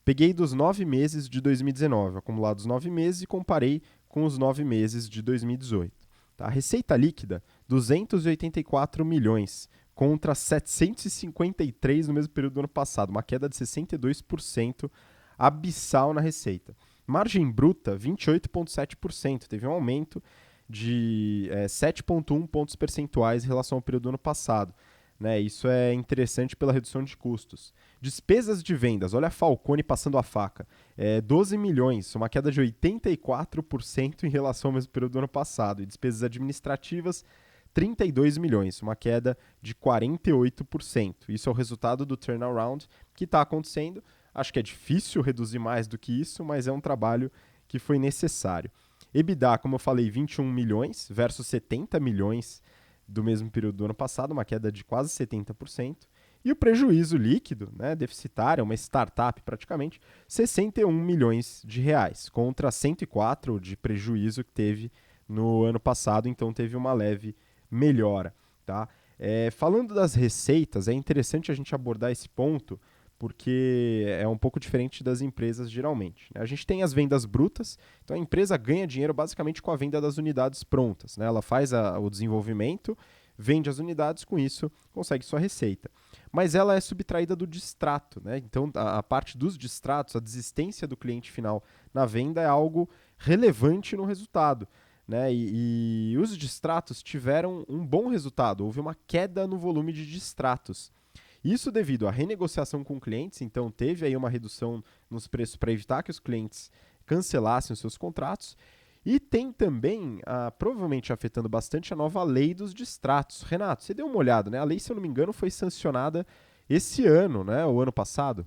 Peguei dos 9 meses de 2019, acumulados 9 meses, e comparei com os 9 meses de 2018. Tá? Receita líquida, 284 milhões contra 753 no mesmo período do ano passado, uma queda de 62% abissal na receita. Margem bruta, 28,7%, teve um aumento de 7,1 pontos percentuais em relação ao período do ano passado. Né, isso é interessante pela redução de custos. Despesas de vendas, olha a Falcone passando a faca. 12 milhões, uma queda de 84% em relação ao mesmo período do ano passado. E despesas administrativas, 32 milhões, uma queda de 48%. Isso é o resultado do turnaround que está acontecendo. Acho que é difícil reduzir mais do que isso, mas é um trabalho que foi necessário. EBITDA, como eu falei, 21 milhões versus 70 milhões do mesmo período do ano passado, uma queda de quase 70%. E o prejuízo líquido, né, deficitário, uma startup praticamente, 61 milhões de reais, contra 104 de prejuízo que teve no ano passado, então teve uma leve melhora. Tá? Falando das receitas, é interessante a gente abordar esse ponto, porque é um pouco diferente das empresas geralmente. Né? A gente tem as vendas brutas, então a empresa ganha dinheiro basicamente com a venda das unidades prontas. Né? Ela faz o desenvolvimento, vende as unidades, com isso consegue sua receita. Mas ela é subtraída do distrato. Né? Então a parte dos distratos, a desistência do cliente final na venda é algo relevante no resultado. Né? E os distratos tiveram um bom resultado, houve uma queda no volume de distratos. Isso devido à renegociação com clientes, então teve aí uma redução nos preços para evitar que os clientes cancelassem os seus contratos. E tem também, provavelmente afetando bastante, a nova lei dos distratos. Renato, você deu uma olhada, né? A lei, se eu não me engano, foi sancionada esse ano, né? O ano passado.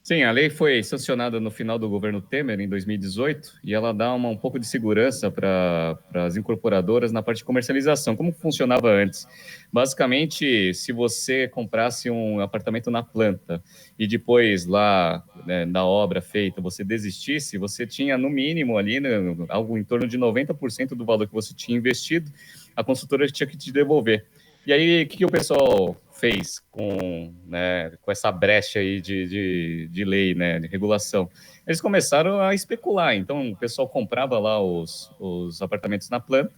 Sim, a lei foi sancionada no final do governo Temer, em 2018, e ela dá um pouco de segurança para as incorporadoras na parte de comercialização. Como funcionava antes? Basicamente, se você comprasse um apartamento na planta e depois lá, né, na obra feita, você desistisse, você tinha no mínimo ali, né, algo em torno de 90% do valor que você tinha investido, a consultora tinha que te devolver. E aí, o que o pessoal fez com essa brecha aí de lei, né, de regulação? Eles começaram a especular. Então, o pessoal comprava lá os apartamentos na planta,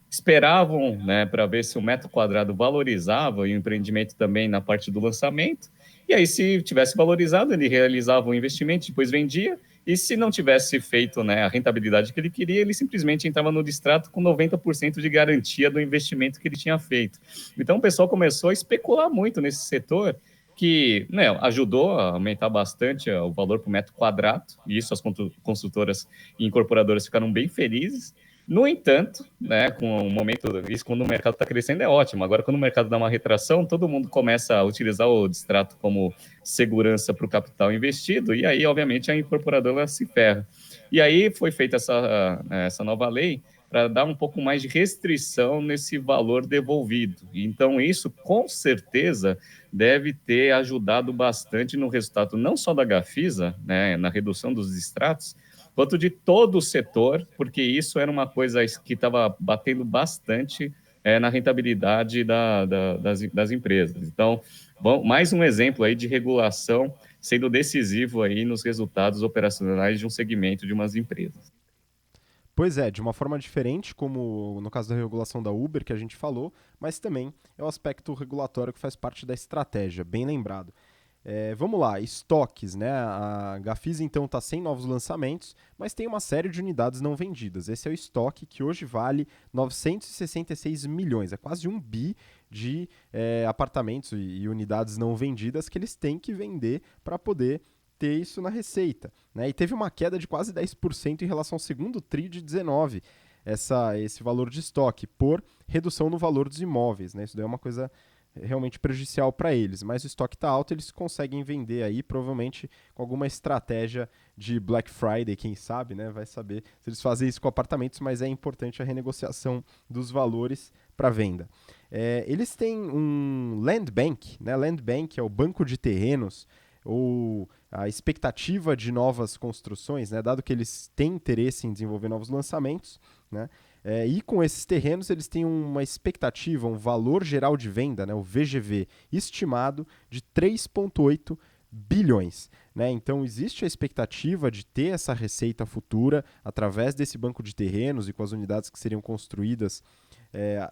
esperavam, né, para ver se o metro quadrado valorizava e o empreendimento também na parte do lançamento. E aí, se tivesse valorizado, ele realizava o investimento, depois vendia. E se não tivesse feito, né, a rentabilidade que ele queria, ele simplesmente entrava no distrato com 90% de garantia do investimento que ele tinha feito. Então, o pessoal começou a especular muito nesse setor, que, né, ajudou a aumentar bastante o valor por metro quadrado, e isso as construtoras e incorporadoras ficaram bem felizes. No entanto, né, com o momento, isso quando o mercado está crescendo é ótimo. Agora, quando o mercado dá uma retração, todo mundo começa a utilizar o distrato como segurança para o capital investido, e aí, obviamente, a incorporadora se ferra. E aí foi feita essa nova lei para dar um pouco mais de restrição nesse valor devolvido. Então, isso, com certeza, deve ter ajudado bastante no resultado, não só da Gafisa, né, na redução dos distratos, quanto de todo o setor, porque isso era uma coisa que estava batendo bastante na rentabilidade das empresas. Então, mais um exemplo aí de regulação sendo decisivo aí nos resultados operacionais de um segmento de umas empresas. Pois é, de uma forma diferente, como no caso da regulação da Uber que a gente falou, mas também é o aspecto regulatório que faz parte da estratégia, bem lembrado. Vamos lá, estoques, né? A Gafisa então está sem novos lançamentos, mas tem uma série de unidades não vendidas. Esse é o estoque que hoje vale 966 milhões, é quase 1 bi de apartamentos e unidades não vendidas que eles têm que vender para poder ter isso na receita. Né? E teve uma queda de quase 10% em relação ao segundo TRI de 19, esse valor de estoque, por redução no valor dos imóveis. Né? Isso daí é uma coisa realmente prejudicial para eles, mas o estoque está alto, eles conseguem vender aí, provavelmente com alguma estratégia de Black Friday, quem sabe, né? Vai saber se eles fazem isso com apartamentos, mas é importante a renegociação dos valores para venda. Eles têm um Land Bank, né? Land Bank é o banco de terrenos, ou a expectativa de novas construções, né? Dado que eles têm interesse em desenvolver novos lançamentos, né? E com esses terrenos eles têm uma expectativa, um valor geral de venda, né, o VGV, estimado de 3,8 bilhões. Né? Então existe a expectativa de ter essa receita futura através desse banco de terrenos e com as unidades que seriam construídas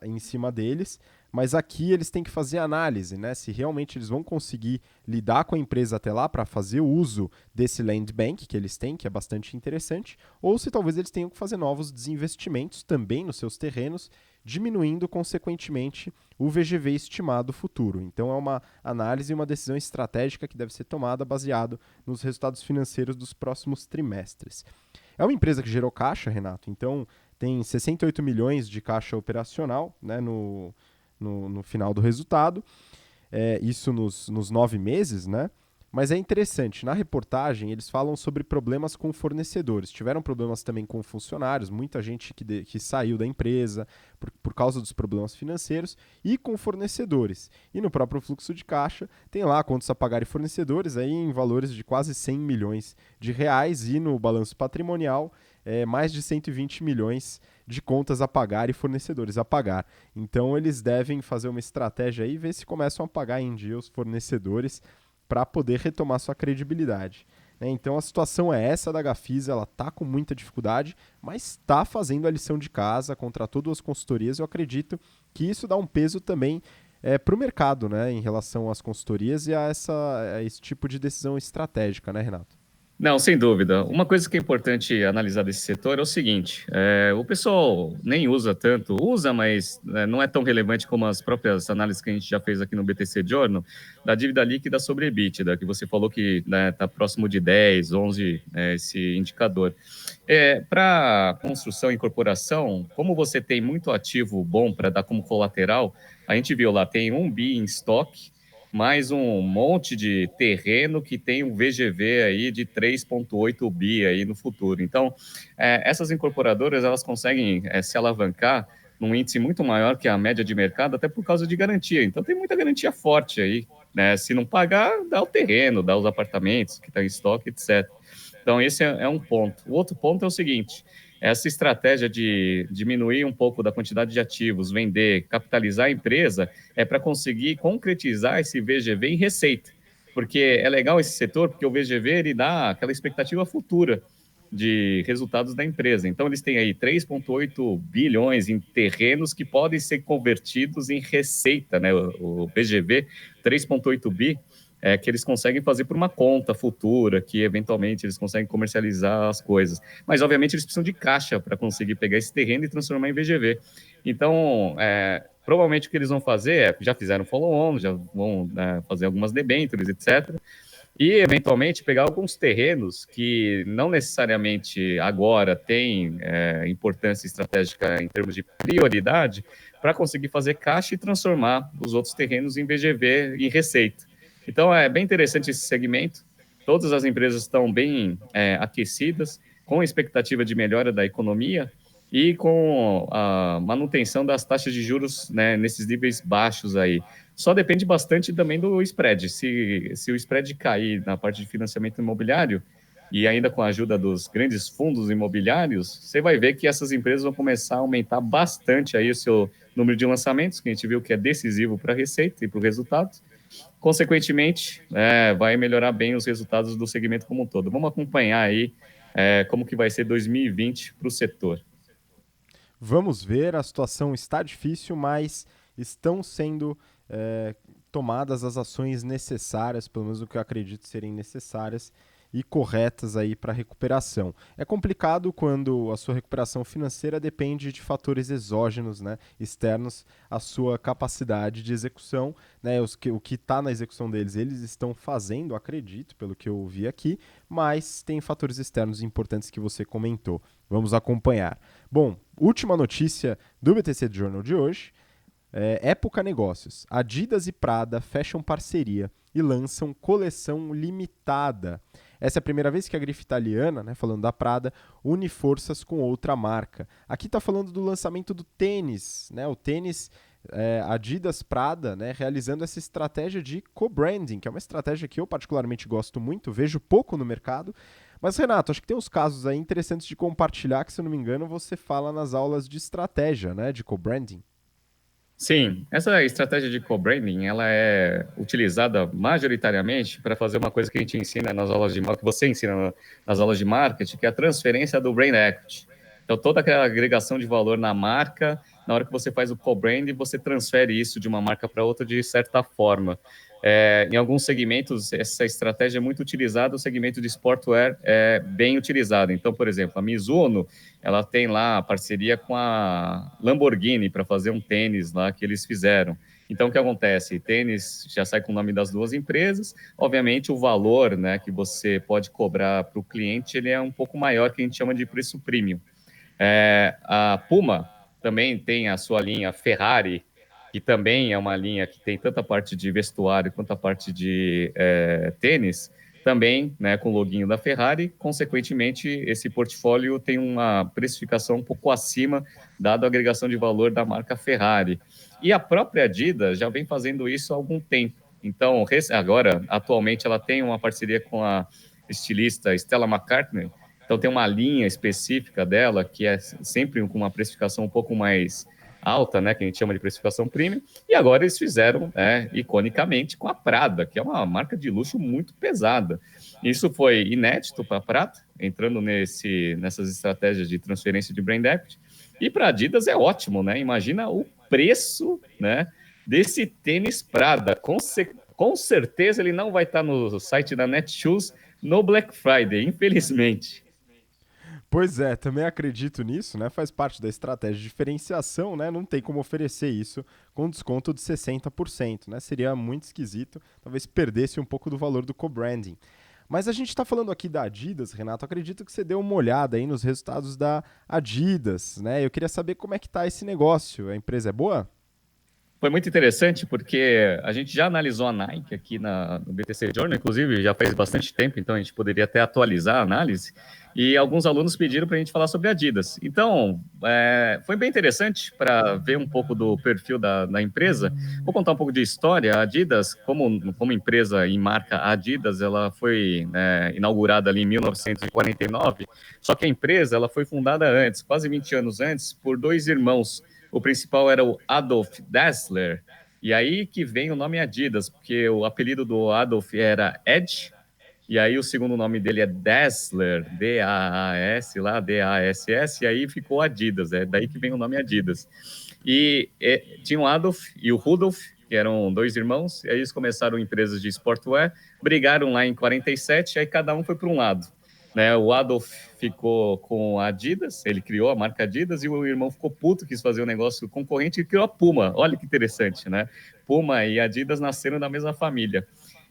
em cima deles, mas aqui eles têm que fazer análise, né? Se realmente eles vão conseguir lidar com a empresa até lá para fazer o uso desse land bank que eles têm, que é bastante interessante, ou se talvez eles tenham que fazer novos desinvestimentos também nos seus terrenos, diminuindo consequentemente o VGV estimado futuro. Então é uma análise e uma decisão estratégica que deve ser tomada baseado nos resultados financeiros dos próximos trimestres. É uma empresa que gerou caixa, Renato, então tem 68 milhões de caixa operacional, né, no final do resultado, isso nos 9 meses, né? Mas é interessante, na reportagem eles falam sobre problemas com fornecedores. Tiveram problemas também com funcionários, muita gente que saiu da empresa por causa dos problemas financeiros, e com fornecedores. E no próprio fluxo de caixa tem lá contas a pagar e fornecedores aí em valores de quase 100 milhões de reais, e no balanço patrimonial mais de 120 milhões de contas a pagar e fornecedores a pagar. Então eles devem fazer uma estratégia aí e ver se começam a pagar em dia os fornecedores para poder retomar sua credibilidade. Então a situação é essa da Gafisa, ela está com muita dificuldade, mas está fazendo a lição de casa, contratou 2 consultorias. Eu acredito que isso dá um peso também para o mercado, né, em relação às consultorias e a esse tipo de decisão estratégica, né, Renato? Não, sem dúvida. Uma coisa que é importante analisar desse setor é o seguinte: o pessoal nem usa tanto, usa, mas não é tão relevante como as próprias análises que a gente já fez aqui no BTC Journal, da dívida líquida sobre EBITDA, que você falou que está próximo de 10, 11, esse indicador. Para construção e incorporação, como você tem muito ativo bom para dar como colateral, a gente viu lá, tem 1 bi em estoque, mais um monte de terreno que tem um VGV aí de 3,8 bi aí no futuro. Então, essas incorporadoras, elas conseguem se alavancar num índice muito maior que a média de mercado, até por causa de garantia. Então, tem muita garantia forte aí, né? Se não pagar, dá o terreno, dá os apartamentos que estão em estoque, etc. Então, esse é um ponto. O outro ponto é o seguinte: essa estratégia de diminuir um pouco da quantidade de ativos, vender, capitalizar a empresa, é para conseguir concretizar esse VGV em receita. Porque é legal esse setor, porque o VGV ele dá aquela expectativa futura de resultados da empresa. Então, eles têm aí 3,8 bilhões em terrenos que podem ser convertidos em receita, né? O VGV, 3,8 bi, que eles conseguem fazer por uma conta futura, que eventualmente eles conseguem comercializar as coisas. Mas, obviamente, eles precisam de caixa para conseguir pegar esse terreno e transformar em VGV. Então, Provavelmente o que eles vão fazer já fizeram follow-on, já vão, né, fazer algumas debêntures, etc. E, eventualmente, pegar alguns terrenos que não necessariamente agora têm importância estratégica em termos de prioridade, para conseguir fazer caixa e transformar os outros terrenos em VGV em receita. Então, é bem interessante esse segmento. Todas as empresas estão bem aquecidas, com expectativa de melhora da economia e com a manutenção das taxas de juros, né, nesses níveis baixos aí. Só depende bastante também do spread. Se o spread cair na parte de financiamento imobiliário, e ainda com a ajuda dos grandes fundos imobiliários, você vai ver que essas empresas vão começar a aumentar bastante aí o seu número de lançamentos, que a gente viu que é decisivo para a receita e para o resultado. Consequentemente, vai melhorar bem os resultados do segmento como um todo. Vamos acompanhar aí como que vai ser 2020 para o setor. Vamos ver, a situação está difícil, mas estão sendo tomadas as ações necessárias, pelo menos o que eu acredito serem necessárias e corretas aí para a recuperação. É complicado quando a sua recuperação financeira depende de fatores exógenos, né, externos à sua capacidade de execução, né, o que está na execução deles, eles estão fazendo, acredito, pelo que eu vi aqui, mas tem fatores externos importantes que você comentou. Vamos acompanhar. Bom, última notícia do BTC Journal de hoje. Época Negócios. Adidas e Prada fecham parceria e lançam coleção limitada. Essa é a primeira vez que a grife italiana, né, falando da Prada, une forças com outra marca. Aqui está falando do lançamento do tênis, né, o tênis Adidas Prada, né, realizando essa estratégia de co-branding, que é uma estratégia que eu particularmente gosto muito, vejo pouco no mercado. Mas, Renato, acho que tem uns casos aí interessantes de compartilhar que, se eu não me engano, você fala nas aulas de estratégia, né, de co-branding. Sim, essa estratégia de co-branding, ela é utilizada majoritariamente para fazer uma coisa que a gente ensina nas aulas de marketing, que você ensina nas aulas de marketing, que é a transferência do brand equity. Então, toda aquela agregação de valor na marca, na hora que você faz o co-branding, você transfere isso de uma marca para outra de certa forma. Em alguns segmentos, essa estratégia é muito utilizada, o segmento de sportwear é bem utilizado. Então, por exemplo, a Mizuno, ela tem lá a parceria com a Lamborghini para fazer um tênis lá que eles fizeram. Então, o que acontece? Tênis já sai com o nome das duas empresas. Obviamente, o valor, né, que você pode cobrar para o cliente ele é um pouco maior, que a gente chama de preço premium. A Puma também tem a sua linha Ferrari, que também é uma linha que tem tanta parte de vestuário quanto a parte de tênis, também, né, com o loginho da Ferrari. Consequentemente, esse portfólio tem uma precificação um pouco acima, dado a agregação de valor da marca Ferrari. E a própria Adidas já vem fazendo isso há algum tempo. Então, agora, atualmente, ela tem uma parceria com a estilista Stella McCartney. Então, tem uma linha específica dela que é sempre com uma precificação um pouco mais alta, né, que a gente chama de precificação premium, e agora eles fizeram, iconicamente, com a Prada, que é uma marca de luxo muito pesada. Isso foi inédito para a Prada, entrando nessas estratégias de transferência de brand equity, e para a Adidas é ótimo, né? Imagina o preço, né, desse tênis Prada. Com certeza ele não vai estar no site da Netshoes no Black Friday, infelizmente. Pois é, também acredito nisso, né? Faz parte da estratégia de diferenciação, né? Não tem como oferecer isso com desconto de 60%, né? Seria muito esquisito, talvez perdesse um pouco do valor do co-branding. Mas a gente está falando aqui da Adidas, Renato. Acredito que você deu uma olhada aí nos resultados da Adidas, né? Eu queria saber como é que tá esse negócio. A empresa é boa? Foi muito interessante porque a gente já analisou a Nike aqui no BTC Journal, inclusive já faz bastante tempo, então a gente poderia até atualizar a análise. E alguns alunos pediram para a gente falar sobre a Adidas. Então, foi bem interessante para ver um pouco do perfil da empresa. Vou contar um pouco de história. A Adidas, como empresa e marca Adidas, ela foi inaugurada ali em 1949, só que a empresa ela foi fundada antes, quase 20 anos antes, por dois irmãos. O principal era o Adolf Dassler, e aí que vem o nome Adidas, porque o apelido do Adolf era Ed, e aí o segundo nome dele é Dassler, D-A-A-S, lá, D-A-S-S, e aí ficou Adidas, é daí que vem o nome Adidas. E tinha o Adolf e o Rudolf, que eram dois irmãos, e aí eles começaram empresas de sportwear, brigaram lá em 47, aí cada um foi para um lado. né? O Adolf ficou com a Adidas, ele criou a marca Adidas, e o irmão ficou puto, quis fazer um negócio concorrente e criou a Puma. Olha que interessante, né? Puma e Adidas nasceram da mesma família.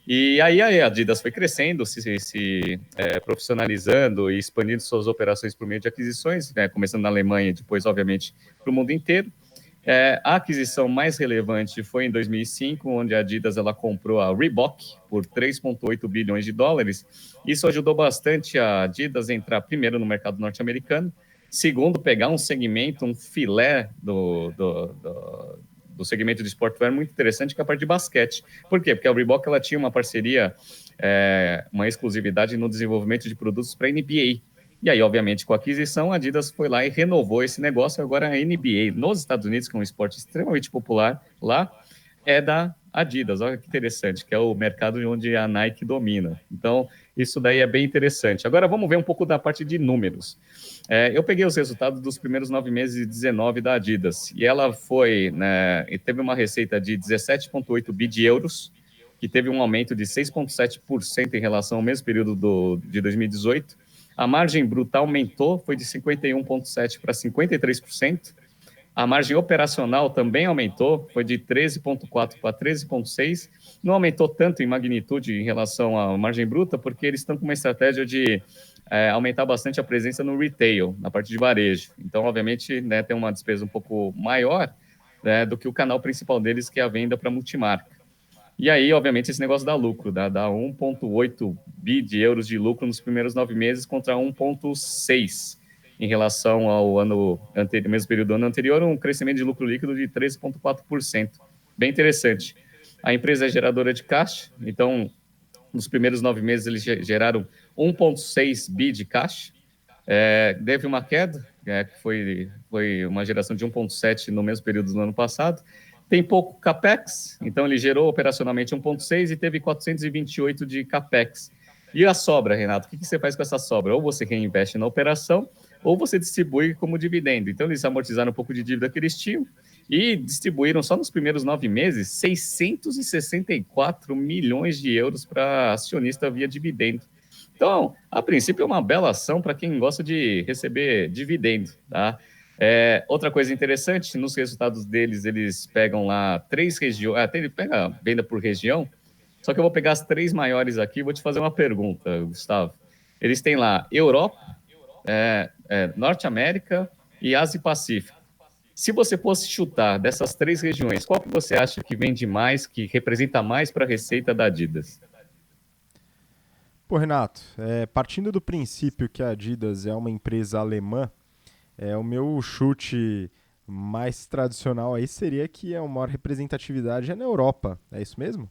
E aí a Adidas foi crescendo, se profissionalizando e expandindo suas operações por meio de aquisições, né? Começando na Alemanha e depois, obviamente, para o mundo inteiro. A aquisição mais relevante foi em 2005, onde a Adidas ela comprou a Reebok por 3,8 bilhões de dólares. Isso ajudou bastante a Adidas a entrar primeiro no mercado norte-americano, segundo, pegar um segmento, um filé do segmento de sportwear muito interessante, que é a parte de basquete. Por quê? Porque a Reebok ela tinha uma parceria, uma exclusividade no desenvolvimento de produtos para a NBA. E aí, obviamente, com a aquisição, a Adidas foi lá e renovou esse negócio. Agora, a NBA nos Estados Unidos, que é um esporte extremamente popular lá, é da Adidas. Olha que interessante, que é o mercado onde a Nike domina. Então, isso daí é bem interessante. Agora, vamos ver um pouco da parte de números. Eu peguei os resultados dos primeiros 9 meses de 19 da Adidas, e ela foi, né, e teve uma receita de 17,8 bi de euros, que teve um aumento de 6,7% em relação ao mesmo período de 2018. A margem bruta aumentou, foi de 51,7% para 53%. A margem operacional também aumentou, foi de 13,4% para 13,6%. Não aumentou tanto em magnitude em relação à margem bruta, porque eles estão com uma estratégia de aumentar bastante a presença no retail, na parte de varejo. Então, obviamente, né, tem uma despesa um pouco maior, né, do que o canal principal deles, que é a venda para multimarca. E aí, obviamente, esse negócio dá lucro, dá 1,8 bi de euros de lucro nos primeiros 9 meses contra 1,6 em relação ao ano anterior, mesmo período do ano anterior, um crescimento de lucro líquido de 13,4%. Bem interessante. A empresa é geradora de caixa, então, nos primeiros 9 meses, eles geraram 1,6 bi de caixa. Teve uma queda, que foi uma geração de 1,7 no mesmo período do ano passado. Tem pouco CAPEX, então ele gerou operacionalmente 1,6 e teve 428 de CAPEX. E a sobra, Renato, o que você faz com essa sobra? Ou você reinveste na operação, ou você distribui como dividendo. Então eles amortizaram um pouco de dívida que eles tinham e distribuíram só nos primeiros 9 meses 664 milhões de euros para acionista via dividendo. Então, a princípio é uma bela ação para quem gosta de receber dividendo, tá? Outra coisa interessante, nos resultados deles, eles pegam lá 3 regiões, ele pega venda por região, só que eu vou pegar as 3 maiores aqui e vou te fazer uma pergunta, Gustavo. Eles têm lá Europa, Norte América e Ásia e Pacífico. Se você fosse chutar dessas 3 regiões, qual que você acha que vende mais, que representa mais para a receita da Adidas? Pô, Renato, partindo do princípio que a Adidas é uma empresa alemã, o meu chute mais tradicional aí seria que a maior representatividade é na Europa. É isso mesmo?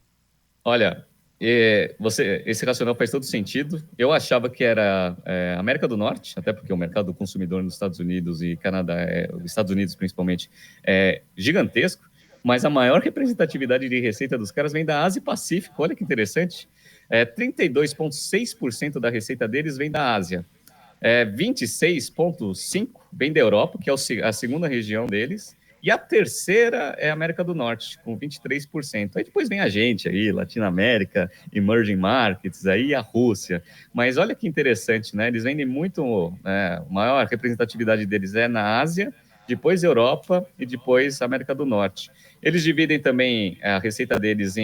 Olha, esse racional faz todo sentido. Eu achava que era América do Norte, até porque o mercado do consumidor nos Estados Unidos e Canadá, Estados Unidos principalmente, é gigantesco, mas a maior representatividade de receita dos caras vem da Ásia e Pacífico. Olha que interessante. 32,6% da receita deles vem da Ásia. 26,5% vem da Europa, que é a segunda região deles, e a terceira é a América do Norte, com 23%. Aí depois vem a gente aí, Latinoamérica, Emerging Markets, aí a Rússia. Mas olha que interessante, né? Eles vendem muito, a maior representatividade deles é na Ásia, depois Europa e depois América do Norte. Eles dividem também a receita deles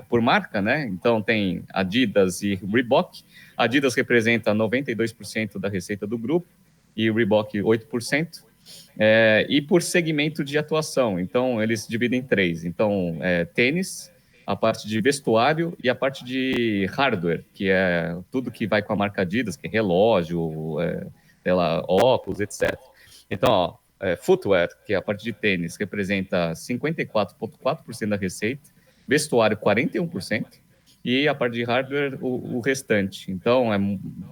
por marca, né? Então tem Adidas e Reebok. Adidas representa 92% da receita do grupo e Reebok 8%. E por segmento de atuação, então eles dividem em 3. Então, tênis, a parte de vestuário e a parte de hardware, que é tudo que vai com a marca Adidas, que é relógio, óculos, etc. Então, footwear, que é a parte de tênis, representa 54,4% da receita, vestuário 41%, e a parte de hardware, o restante. Então,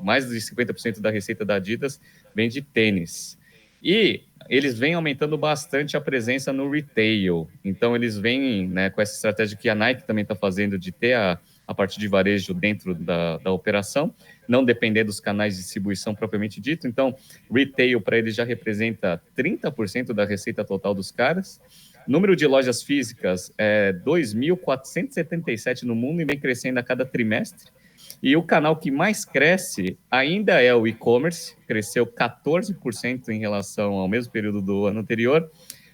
mais de 50% da receita da Adidas vem de tênis. E eles vêm aumentando bastante a presença no retail. Então, eles vêm, né, com essa estratégia que a Nike também está fazendo de ter a parte de varejo dentro da operação, não depender dos canais de distribuição propriamente dito. Então, retail para eles já representa 30% da receita total dos caras. Número de lojas físicas é 2.477 no mundo e vem crescendo a cada trimestre. E o canal que mais cresce ainda é o e-commerce, cresceu 14% em relação ao mesmo período do ano anterior,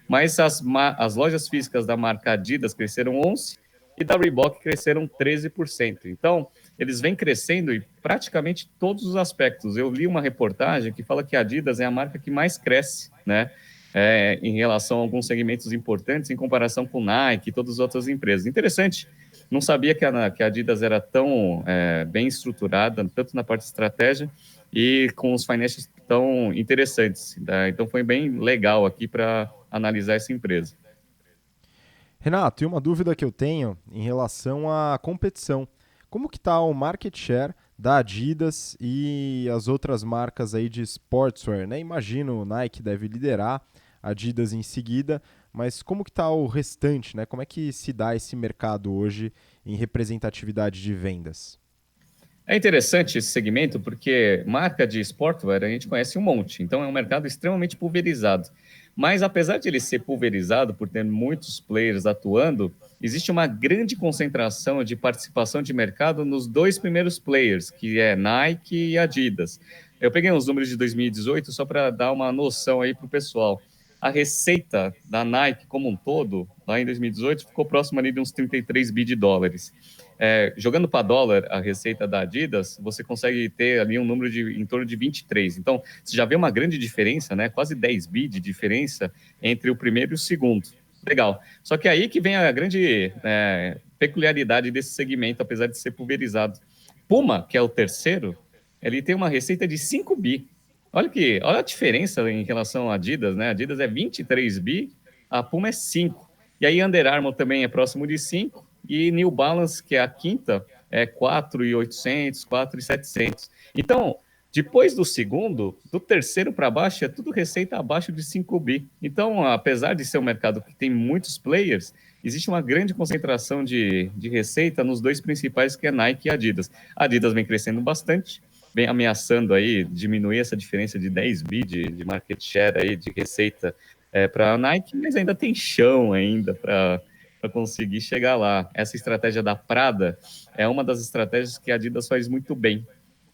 mas as lojas físicas da marca Adidas cresceram 11% e da Reebok cresceram 13%. Então, eles vêm crescendo em praticamente todos os aspectos. Eu li uma reportagem que fala que a Adidas é a marca que mais cresce, né? Em relação a alguns segmentos importantes em comparação com Nike e todas as outras empresas. Interessante, não sabia que a Adidas era tão bem estruturada, tanto na parte de estratégia e com os financials tão interessantes. Tá? Então foi bem legal aqui para analisar essa empresa. Renato, e uma dúvida que eu tenho em relação à competição. Como que está o market share da Adidas e as outras marcas aí de sportswear, né? Imagino o Nike deve liderar, a Adidas em seguida, mas como que está o restante, né? Como é que se dá esse mercado hoje em representatividade de vendas? É interessante esse segmento porque marca de sportwear a gente conhece um monte, então é um mercado extremamente pulverizado. Mas apesar de ele ser pulverizado por ter muitos players atuando, existe uma grande concentração de participação de mercado nos dois primeiros players, que é Nike e Adidas. Eu peguei uns números de 2018 só para dar uma noção aí para o pessoal. A receita da Nike como um todo, lá em 2018, ficou próximo ali de uns 33 bi de dólares. Jogando para dólar a receita da Adidas, você consegue ter ali um número em torno de 23. Então, você já vê uma grande diferença, né? Quase 10 bi de diferença entre o primeiro e o segundo. Legal. Só que aí que vem a grande peculiaridade desse segmento, apesar de ser pulverizado. Puma, que é o terceiro, ele tem uma receita de 5 bi. Olha a diferença em relação à Adidas, né? A Adidas é 23 bi, a Puma é 5. E aí Under Armour também é próximo de 5 e New Balance, que é a quinta, é 4.800, 4.700. Então, depois do segundo, do terceiro para baixo, é tudo receita abaixo de 5 bi. Então, apesar de ser um mercado que tem muitos players, existe uma grande concentração de receita nos dois principais, que é Nike e Adidas. A Adidas vem crescendo bastante, vem ameaçando aí diminuir essa diferença de 10 bi de market share aí, de receita para a Nike, mas ainda tem chão ainda para conseguir chegar lá. Essa estratégia da Prada é uma das estratégias que a Adidas faz muito bem.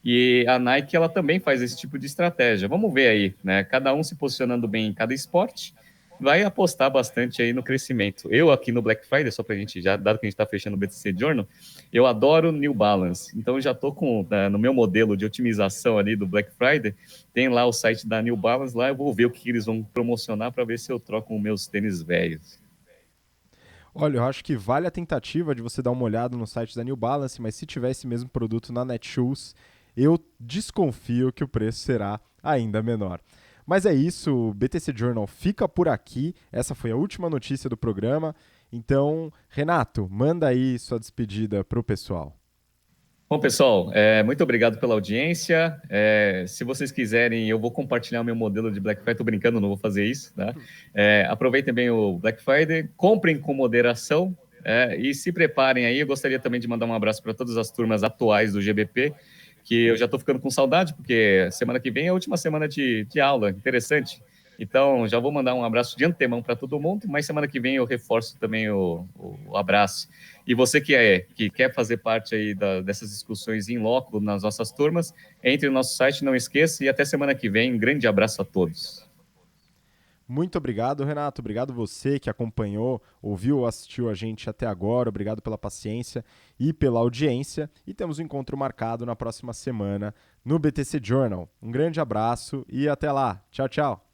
E a Nike, ela também faz esse tipo de estratégia. Vamos ver aí, né? Cada um se posicionando bem em cada esporte, vai apostar bastante aí no crescimento. Eu aqui no Black Friday, só para a gente, já dado que a gente está fechando o BTC Journal, eu adoro New Balance. Então, eu já estou no meu modelo de otimização ali do Black Friday, tem lá o site da New Balance, lá eu vou ver o que eles vão promocionar para ver se eu troco os meus tênis velhos. Olha, eu acho que vale a tentativa de você dar uma olhada no site da New Balance, mas se tiver esse mesmo produto na Netshoes, eu desconfio que o preço será ainda menor. Mas é isso, o BTC Journal fica por aqui. Essa foi a última notícia do programa. Então, Renato, manda aí sua despedida para o pessoal. Bom, pessoal, muito obrigado pela audiência. Se vocês quiserem, eu vou compartilhar o meu modelo de Black Friday. Estou brincando, não vou fazer isso. Tá? Aproveitem bem o Black Friday, comprem com moderação e se preparem aí. Eu gostaria também de mandar um abraço para todas as turmas atuais do GBP, que eu já estou ficando com saudade, porque semana que vem é a última semana de aula. Interessante. Então, já vou mandar um abraço de antemão para todo mundo, mas semana que vem eu reforço também o abraço. E você que quer fazer parte aí dessas discussões em loco nas nossas turmas, entre no nosso site, não esqueça, e até semana que vem. Um grande abraço a todos. Muito obrigado, Renato. Obrigado você que acompanhou, ouviu ou assistiu a gente até agora. Obrigado pela paciência e pela audiência. E temos um encontro marcado na próxima semana no BTC Journal. Um grande abraço e até lá. Tchau, tchau.